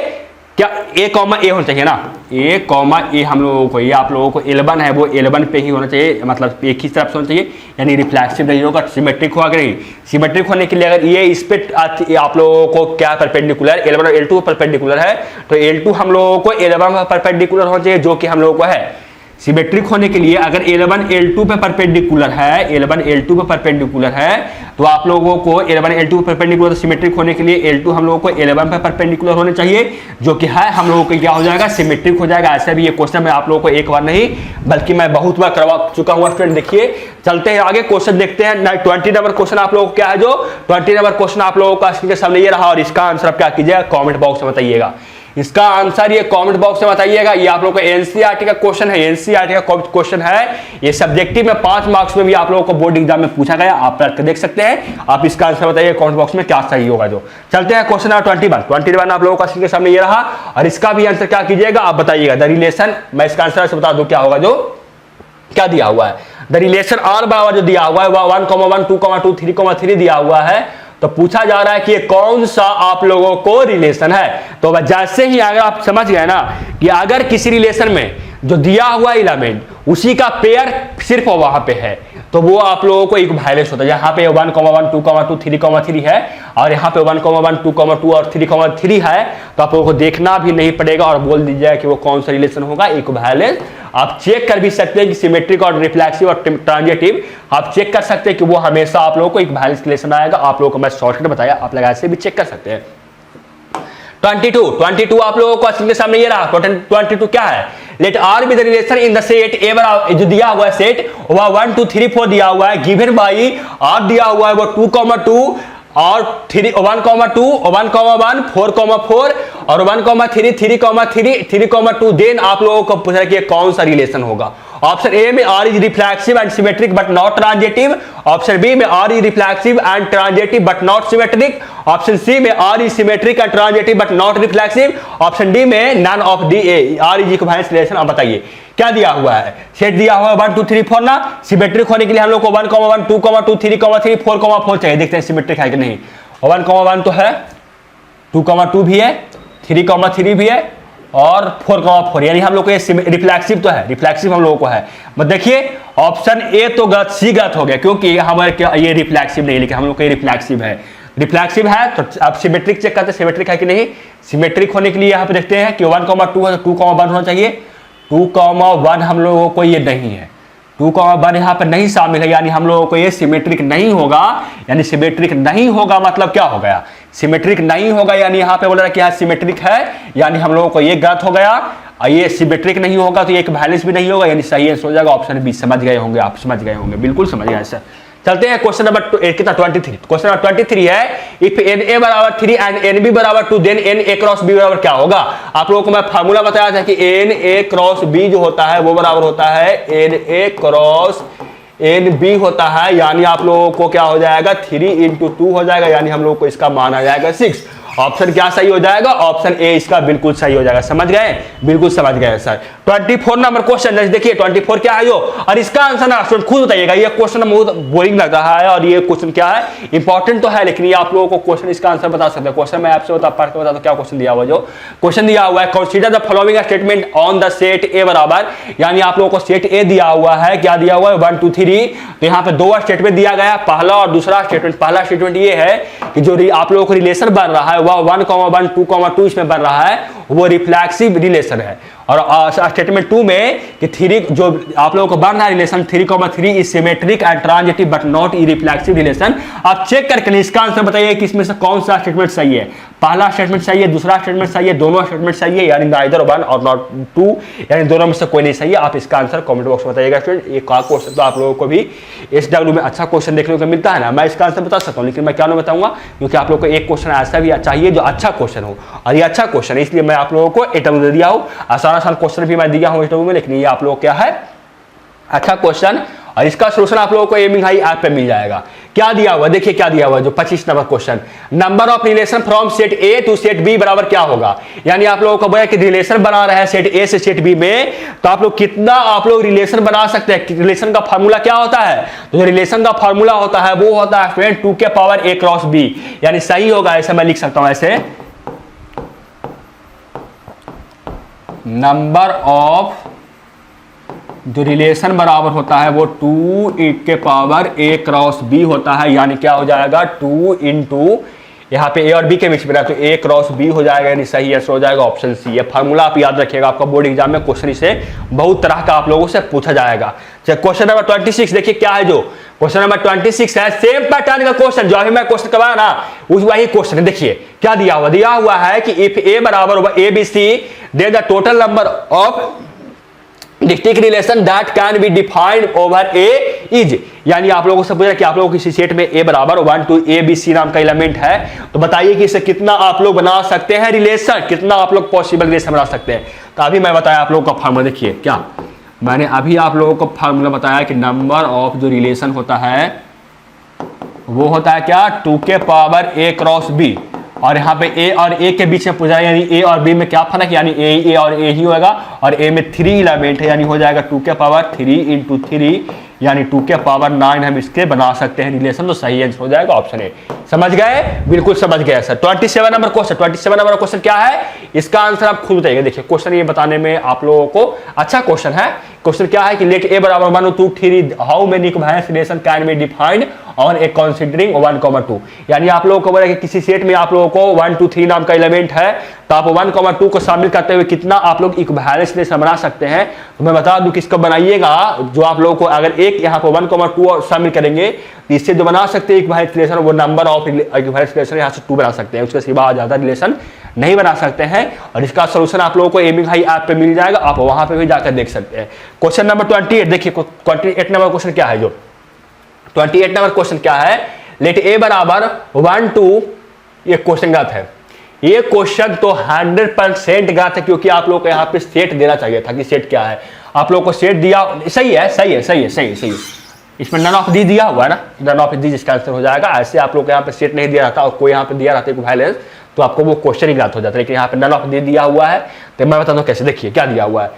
क्या A कॉमा A होना चाहिए ना, A कॉमा A हम लोगों को, ये आप लोगों को L1 है वो L1 पे ही होना चाहिए, मतलब एक ही तरफ से होना चाहिए, यानी रिफ्लेक्सिव नहीं होगा, सिमेट्रिक होगा नहीं। सिमेट्रिक होने के लिए अगर ये इस पे आप लोगों को क्या परपेंडिकुलर, L1 और L2 परपेंडिकुलर है, तो L2 हम लोगों को L1 परपेंडिकुलर होना चाहिए, जो कि हम लोगों को है। सिमेट्रिक होने के लिए अगर L1 L2 पे परपेंडिकुलर है, L1 L2 पे परपेंडिकुलर है, तो आप लोगों को L1 L2 पे परपेंडिकुलर, सिमेट्रिक होने के लिए L2 हम लोगों को L1 पे परपेंडिकुलर होने चाहिए, जो कि है हम लोगों को क्या हो जाएगा, सिमेट्रिक हो जाएगा। ऐसा भी ये क्वेश्चन मैं आप लोगों को एक बार नहीं बल्कि मैं बहुत बार करवा चुका हूँ स्टूडेंट। देखिए चलते हैं आगे, क्वेश्चन देखते हैं। 20 नंबर क्वेश्चन आप लोगों को क्या है, जो 20 नंबर क्वेश्चन आप लोगों का स्क्रीन के सामने ये रहा, और इसका आंसर आप क्या कीजिएगा, कॉमेंट बॉक्स में बताइएगा। इसका आंसर ये कमेंट बॉक्स में बताइएगा। ये आप लोगों का एनसीईआरटी का क्वेश्चन है, एनसीईआरटी का क्वेश्चन है, ये सब्जेक्टिव में 5 मार्क्स में भी आप लोगों को बोर्ड एग्जाम में पूछा गया, आप करके देख सकते हैं। आप इसका आंसर बताइए कमेंट बॉक्स में क्या सही होगा। जो चलते हैं क्वेश्चन नंबर 21 आप लोगों का स्क्रीन के सामने ये रहा, और इसका भी आंसर क्या कीजिएगा आप बताइएगा। द रिलेशन, मैं इसका आंसर से बता दूं क्या होगा, जो क्या दिया हुआ है, द रिलेशन आर बराबर जो दिया हुआ है 1,1, 2,2, 3,3 दिया हुआ है। तो पूछा जा रहा है कि ये कौन सा आप लोगों को रिलेशन है। तो जैसे ही अगर आप समझ गए ना कि अगर किसी रिलेशन में जो दिया हुआ एलिमेंट उसी का पेयर सिर्फ वहां पे है, तो वो आप लोगों को इक्विवेलेंस होता है। यहाँ पे 1,1, 2,2, 3,3 है, और यहाँ पे 1,1, 2,2 और 3,3 है, तो आप लोगों को देखना भी नहीं पड़ेगा और बोल दीजिएगा कि वो कौन सा रिलेशन होगा, इक्विवेलेंस। आप चेक कर भी सकते हैं कि सिमेट्रिक और रिफ्लेक्सिव और ट्रांजिटिव, आप चेक कर सकते हैं कि वो हमेशा आप लोगों को इक्विवेलेंस रिलेशन आएगा। आप लोगों को मैं शॉर्टकट बताया, आप लोग ऐसे भी चेक कर सकते हैं। 22 आप लोगों को स्क्रीन के सामने ये रहा। 22 क्या है, let R be the relation in the set A बराबर, जो दिया हुआ है सेट वह 1, 2, 3, 4 दिया हुआ है, गिवन बाई आर दिया हुआ है वो 2,2 और 1,2, 1,1, 4,4 और 1,3, 3,3, 3,2। देन आप लोगों को पूछा कि कौन सा रिलेशन होगा। ऑप्शन ए में R is reflexive and symmetric but not transitive, option B में R is reflexive and transitive but not symmetric, option C में R is symmetric and transitive but not reflexive, option D में none of the A, R is equivalence relation. अब बताइए क्या दिया हुआ है, set दिया हुआ है 1, 2, 3, 4 ना। सिमेट्रिक होने के लिए हम लोग को 1,1, 2,2, 3,3, 4,4 चाहिए। देखते हैं सिमेट्रिक है कि नहीं। 1,1 तो है, 2,2 भी है, 3,3 भी है और 4,4, यानी हम लोग को ये रिफ्लेक्सिव तो है, रिफ्लेक्सिव हम लोगों को है। मतलब देखिए ऑप्शन ए तो गलत, सी गलत हो गया, क्योंकि हमारे ये रिफ्लेक्सिव नहीं, लेकिन हम लोग को ये रिफ्लेक्सिव है। रिफ्लेक्सिव है तो आप सिमेट्रिक चेक करते हैं, सिमेट्रिक है कि नहीं। सिमेट्रिक होने के लिए यहाँ पे देखते हैं कि 1,2 है तो 2,1 होना चाहिए, 2,1 हम लोगों को ये नहीं है, 2,1 यहाँ पर नहीं शामिल है, यानी हम लोगों को ये सिमेट्रिक नहीं होगा। यानी सिमेट्रिक नहीं होगा मतलब क्या हो गया, सिमेट्रिक नहीं होगा, यानी यहाँ पे बोल रहा है कि यहाँ सिमेट्रिक है, यानी हम लोगों को ये गलत हो गया। ये सिमेट्रिक नहीं होगा तो ये इक्विवेलेंस भी नहीं होगा, यानी सही आंसर हो जाएगा ऑप्शन बी। समझ गए होंगे आप, समझ गए होंगे, बिल्कुल समझ गए सर। चलते हैं क्वेश्चन नंबर कितना 23। क्वेश्चन नंबर 23 है, इफ एन ए बराबर 3 एंड एन बी बराबर 2 then N A cross B बराबर क्या होगा। आप लोगों को मैं फार्मूला बताया था कि एन ए क्रॉस बी जो होता है वो बराबर होता है N A cross N B होता है, यानी आप लोगों को क्या हो जाएगा 3 × 2 हो जाएगा, यानी हम लोगों को इसका मान आ जाएगा 6। ऑप्शन क्या सही हो जाएगा, ऑप्शन ए इसका बिल्कुल सही हो जाएगा। समझ गए, बिल्कुल समझ गए सर। 24 नंबर क्वेश्चन देखिए 24 क्या है जो, और इसका आंसर ना स्टूडेंट खुद बताइएगा। ये क्वेश्चन बहुत बोरिंग लग रहा है और ये क्वेश्चन क्या है, इंपॉर्टेंट तो है, लेकिन ये आप लोगों को क्वेश्चन इसका आंसर बता सकते हैं। क्वेश्चन मैं आपसे पढ़ के बता दो क्या क्वेश्चन दिया हुआ। जो क्वेश्चन दिया हुआ है, consider the following statement on the set A बराबर, यानी आप लोगों को सेट ए दिया हुआ है, क्या दिया हुआ है 1, 2, 3। तो यहाँ पे 2 स्टेटमेंट दिया गया, पहला और दूसरा स्टेटमेंट। पहला स्टेटमेंट ये है कि जो आप लोगों को रिलेशन बन रहा है वह 1,1, 2,2 इसमें बन रहा है, वो रिफ्लेक्सिव रिलेशन है। और स्टेटमेंट 2 में कि 3 जो आप लोगों को बन रहा है relation 3,3 is symmetric and transitive but not irreflexive relation. आप चेक करके इसका आंसर बताइए कि इसमें से कौन सा स्टेटमेंट सही है। पहला स्टेटमेंट सही है, दूसरा स्टेटमेंट सही है, दोनों स्टेटमेंट सही है, यानी नाइदर वन और नॉट टू, यानी दोनों में से कोई नहीं सही है। आप इसका आंसर कमेंट बॉक्स में बताइएगा स्टूडेंट। एक क्वेश्चन तो आप लोगों को भी SW में अच्छा क्वेश्चन देखने को मिलता है ना, मैं इसका आंसर बता सकता हूँ, लेकिन मैं क्या नहीं बताऊंगा क्योंकि आप लोगों को एक क्वेश्चन ऐसा भी चाहिए जो अच्छा क्वेश्चन हो, और ये अच्छा क्वेश्चन है इसलिए मैं आप लोगों को SW दे दिया हूँ। आसान क्वेश्चन भी मैं दिया हूँ SW में, लेकिन ये आप लोग क्या है अच्छा क्वेश्चन, और इसका सोल्यूशन आप लोगों को एमिंग हाई ऐप पे मिल जाएगा। क्या दिया हुआ देखिए, क्या दिया हुआ जो 25 number question, number of relation from set A to set B बराबर क्या होगा। यानी आप लोगों को बोला कि रिलेशन बना रहे हैं सेट ए से सेट बी में, तो आप लोग कितना आप लोग रिलेशन बना सकते हैं। रिलेशन का फॉर्मूला क्या होता है, तो जो रिलेशन का फॉर्मूला होता है वो होता है फ्रेंड 2 के पावर a क्रॉस b, यानी सही होगा। ऐसे मैं लिख सकता हूं, ऐसे नंबर ऑफ जो रिलेशन बराबर होता है वो 2 के पावर a क्रॉस b होता है, यानी क्या हो जाएगा 2 इंटू यहाँ पे a और b के बीच में, तो a क्रॉस b हो जाएगा, यानी सही आंसर हो जाएगा ऑप्शन सी। ये फार्मूला आप याद रखिएगा, आपका बोर्ड एग्जाम में क्वेश्चन इसे बहुत तरह का आप लोगों से पूछा जाएगा। क्वेश्चन नंबर 26 देखिए क्या है, जो क्वेश्चन नंबर 26 है सेम पैटर्न का क्वेश्चन जो अभी मैं क्वेश्चन करवाया ना, उस वही क्वेश्चन है। देखिए क्या दिया हुआ है कि इफ a बराबर होगा ABC then the total number of distinct relation that can be defined over A is, यानी आप लोगों से पूछा कि आप लोगों को किसी सेट में a बराबर 1 to ABC नाम का एलिमेंट है, तो बताइए कि इसे कितना आप लोग बना सकते हैं रिलेशन, कितना आप लोग पॉसिबल रिलेशन बना सकते हैं। तो अभी मैं बताया आप लोगों का फार्मूला, देखिए क्या मैंने अभी आप लोगों को फार्मूला बताया कि नंबर ऑफ जो रिलेशन होता है वो होता है क्या 2 के पावर a क्रॉस b, और यहाँ पे a और a के बीच में पूछा है, यानी a और b में क्या फर्क है, यानी a और a ही होगा, और a में 3 एलिमेंट है, यानी हो जाएगा 2 के पावर 3 इंटू 3, यानी 2 के पावर 9 हम इसके बना सकते हैं रिलेशन। तो सही आंसर हो जाएगा ऑप्शन ए। समझ गए, बिल्कुल समझ गए sir. 27 number question, 27 number question क्या है, इसका आंसर आप खुद बताइए। देखिए क्वेश्चन ये बताने में आप लोगों को अच्छा क्वेश्चन है। क्वेश्चन क्या है कि लेट ए बराबर 1 2 3 how many equivalence relation can be defined on A considering 1, 2, यानी आप लोगों को बोला कि किसी सेट में आप लोगों को 1 2 3 नाम का एलिमेंट है, तो आप 1, 2 को शामिल करते हुए कितना आप लोग इक्विवेलेंस रिलेशन बना सकते हैं। तो मैं बता दूं किसका बनाइएगा, जो आप लोगों को अगर एक यहाँ पे 1, 2 शामिल करेंगे तो इससे जो बना सकते हैं इक्विवेलेंस रिलेशन, वो नंबर ऑफ इक्विवेलेंस रिलेशन यहाँ से 2 बना सकते हैं, उसके सिवा ज्यादा रिलेशन नहीं बना सकते हैं। और इसका सॉल्यूशन आप लोगों को एमिंग हाई ऐप पे मिल जाएगा, आप वहां पे भी जाकर देख सकते हैं। क्वेश्चन नंबर 28 देखिए, 28 नंबर क्वेश्चन क्या है, जो 28 नंबर क्वेश्चन क्या है, लेट ए बराबर 1 2, ये क्वेश्चन गलत है। ये क्वेश्चन तो 100% गलत है, क्योंकि आप लोग को यहाँ पे सेट देना चाहिए था कि सेट क्या है। आप लोग को सेट दिया, सही है, इसमें नन ऑफ दी दिया हुआ है ना, नन ऑफ दी जिसका आंसर हो जाएगा। ऐसे आप लोग यहाँ पे सेट नहीं दिया रहता और कोई यहाँ पे दिया रहता इक्विवेलेंस, तो आपको वो क्वेश्चन ही गलत हो जाता है। लेकिन यहाँ पे नन ऑफ दी दिया हुआ है, तो मैं बताता हूँ कैसे। देखिए क्या दिया हुआ है,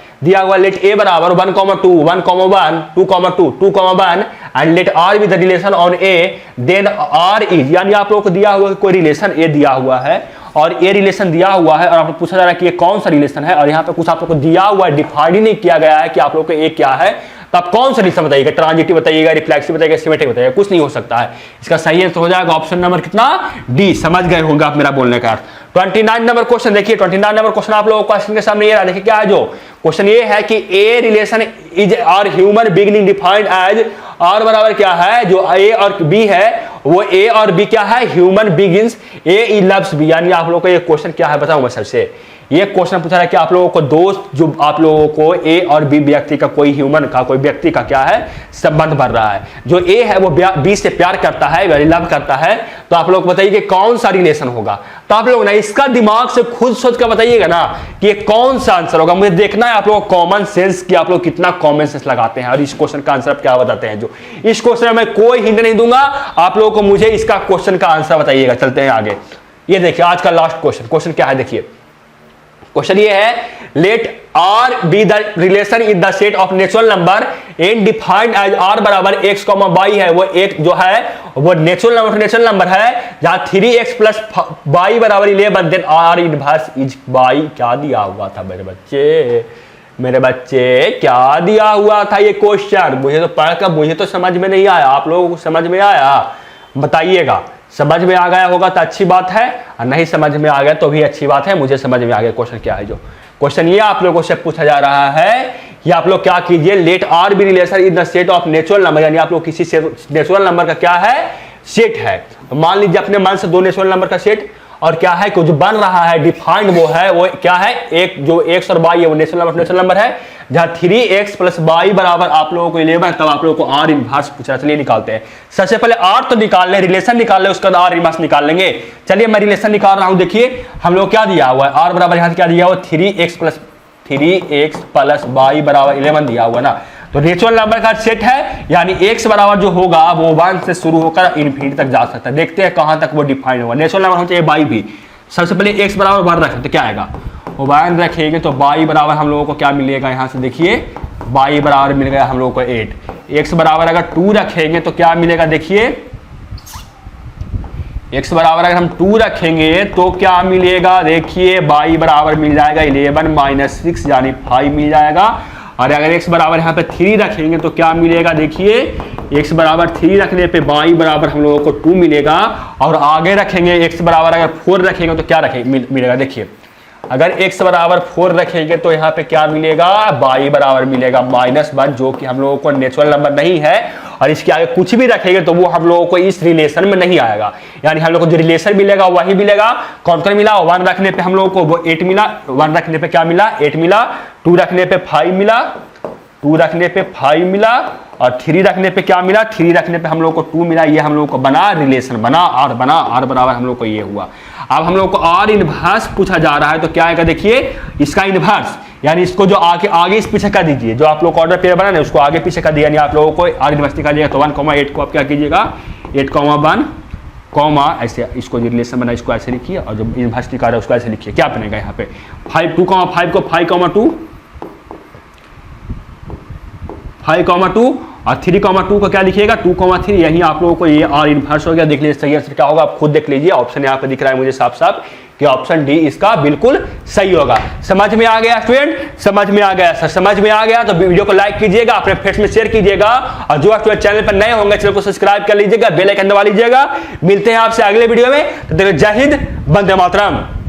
लेट ए बराबर 1, 2, 1, 1, 2, 2, 2, 1 and let R with the relation on A then R is, यानी आप लोगों को दिया हुआ कोई रिलेशन ए दिया हुआ है और ए रिलेशन दिया हुआ है, और आपको पूछा जा रहा है कि ये कौन सा रिलेशन है, और यहाँ पे कुछ आप लोग को दिया हुआ है, डिफाइन ही नहीं किया गया है कि आप लोग को ए क्या है। तो आप कौन सा रिलेशन बताइएगा, ट्रांजिटिव बताइएगा, रिफ्लेक्सिव बताइएगा, सिमेट्रिक बताइएगा, कुछ नहीं हो सकता है। इसका सही आंसर हो जाएगा ऑप्शन नंबर कितना, डी। समझ गए होंगे आप मेरा बोलने का। 29 नंबर क्वेश्चन देखिए, 29 नंबर क्वेश्चन आप लोगों को क्वेश्चन के सामने ये रहा, देखिए क्या है, जो क्वेश्चन ये है कि a relation is R human beginning defined as, R बराबर क्या है, जो ए और बी है वो ए और बी क्या है, ह्यूमन बिगिंस ए लव्स बी, यानी आप लोगों को ये क्वेश्चन क्या है बताऊं मैं सबसे। ये क्वेश्चन पूछा है कि आप लोगों को दोस्त, जो आप लोगों को ए और बी व्यक्ति का, कोई ह्यूमन का, कोई व्यक्ति का क्या है संबंध बढ़ रहा है, जो ए है वो बी से प्यार करता है, लव करता है, तो आप लोग बताइए कि कौन सा रिलेशन होगा। तो आप लोग ना इसका दिमाग से खुद सोच कर बताइएगा ना कि ये कौन सा आंसर होगा। मुझे देखना है आप लोग कॉमन सेंस कि आप लोग कितना कॉमन सेंस लगाते हैं और इस क्वेश्चन का आंसर क्या बताते हैं। जो इस क्वेश्चन में कोई हिंट नहीं दूंगा, आप लोगों को मुझे इसका क्वेश्चन का आंसर बताइएगा। चलते हैं आगे। ये देखिए आज का लास्ट क्वेश्चन क्या है, देखिए क्वेश्चन ये है, let R be the relation in the set of natural number and defined as R बराबर एक्स कॉमा वाई है, वो एक जो है वो नेचुरल नंबर है, जहां 3x प्लस वाई बराबर 11, then R inverse is Y. क्या दिया हुआ था मेरे बच्चे क्या दिया हुआ था ये क्वेश्चन? मुझे तो पढ़कर मुझे तो समझ में नहीं आया, आप लोगों को समझ में आया बताइएगा। समझ में आ गया होगा तो अच्छी बात है, और नहीं समझ में आ गया तो भी अच्छी बात है। मुझे समझ में आ गया क्वेश्चन क्या है। जो क्वेश्चन ये आप लोगों से पूछा जा रहा है कि आप लोग क्या कीजिए, let R be relation in the set of natural number, यानी आप लोग किसी नेचुरल नंबर का क्या है, सेट है। तो मान लीजिए अपने मन से दो नेचुरल नंबर का सेट, और क्या है जो बन रहा है डिफाइंड वो क्या है, एक जो x और y है वो नेचुरल नंबर है, जहां 3x प्लस y बराबर आप लोगों को 11, तब आप लोगों को आर इनवर्स पूछा। चलिए निकालते हैं। सबसे पहले आर तो निकाल ले, रिलेशन निकाल ले, उसके बाद आर इनवर्स निकाल लेंगे। चलिए मैं रिलेशन निकाल रहा हूं। देखिए हम लोग क्या दिया हुआ है, आर बराबर यहां से क्या दिया हुआ, 3x प्लस y बराबर 11 दिया हुआ ना। तो नेचुरल नंबर का सेट है, यानी x बराबर जो होगा वो 1 से शुरू होकर इन्फिनिटी तक जा सकता है। देखते हैं कहां तक वो डिफाइन होगा। नेचुरल नंबर होना चाहिए y भी। सबसे पहले x बराबर 1 रखें तो क्या आएगा, वो 1 रखेंगे तो y बराबर हम लोगों को क्या मिलेगा, यहां से देखिए y बराबर मिल गया हम लोगों को 8। x बराबर अगर 2 रखेंगे तो क्या मिलेगा, देखिए x बराबर अगर हम 2 रखेंगे तो क्या मिलेगा, देखिए y बराबर मिल जाएगा 11 माइनस 6 यानी 5 मिल जाएगा। और अगर x बराबर यहाँ पे 3 रखेंगे तो क्या मिलेगा, देखिए x बराबर 3 रखने पे y बराबर हम लोगों को 2 मिलेगा। और आगे रखेंगे x बराबर अगर 4 रखेंगे तो क्या मिलेगा, देखिए अगर x बराबर 4 रखेंगे तो यहाँ पे क्या मिलेगा, y बराबर मिलेगा -1, जो कि हम लोगों को नेचुरल नंबर नहीं है। और इसके आगे कुछ भी रखेंगे तो वो हम लोगों को इस रिलेशन में नहीं आएगा, यानी हम लोग को जो रिलेशन मिलेगा वही मिलेगा। कौन कौन मिला, 1 रखने पे हम लोगों को वो 8 मिला, 1 रखने पे क्या मिला, 8 मिला, 2 रखने पे 5 मिला, 2 रखने पे 5 मिला, और 3 रखने पे क्या मिला, 3 रखने पे हम लोग को 2 मिला। ये हम लोग को बना रिलेशन, बना आर बराबर हम लोग को ये हुआ। अब हम लोग को आर इनवर्स पूछा जा रहा है तो क्या आएगा, देखिए इसका इनवर्स, यानी इसको जो आगे इस पीछे कर दीजिए, जो आप लोग ऑर्डर पेयर बना उसको आगे पीछे कर दिया, यानी आप लोगों को आर इनवर्स निकालिएगा। तो 1,8 को आप क्या कीजिएगा, 8,1 ऐसे इसको जो रिलेशन बना इसको ऐसे लिखिए, और जो इनवर्स निकाल रहा है उसको ऐसे लिखिए। क्या बनेगा यहाँ पे 2,5 को 5,2 और 3,2 को क्या लिखिएगा, 2,3। यही आप लोगों को ये आर इनवर्स हो गया। देख लीजिए सही आंसर क्या होगा, आप खुद देख लीजिए। ऑप्शन यहाँ पे दिख रहा है मुझे साफ साफ कि ऑप्शन डी इसका बिल्कुल सही होगा। समझ में आ गया स्टूडेंट, समझ में आ गया सर, समझ में आ गया तो वीडियो को लाइक कीजिएगा, अपने फ्रेंड्स में शेयर कीजिएगा, और जो आप चैनल पर नए होंगे चैनल को सब्सक्राइब कर लीजिएगा, बेल आइकन दबा लीजिएगा। मिलते हैं आपसे अगले वीडियो में, तो जय हिंद, वंदे मातरम।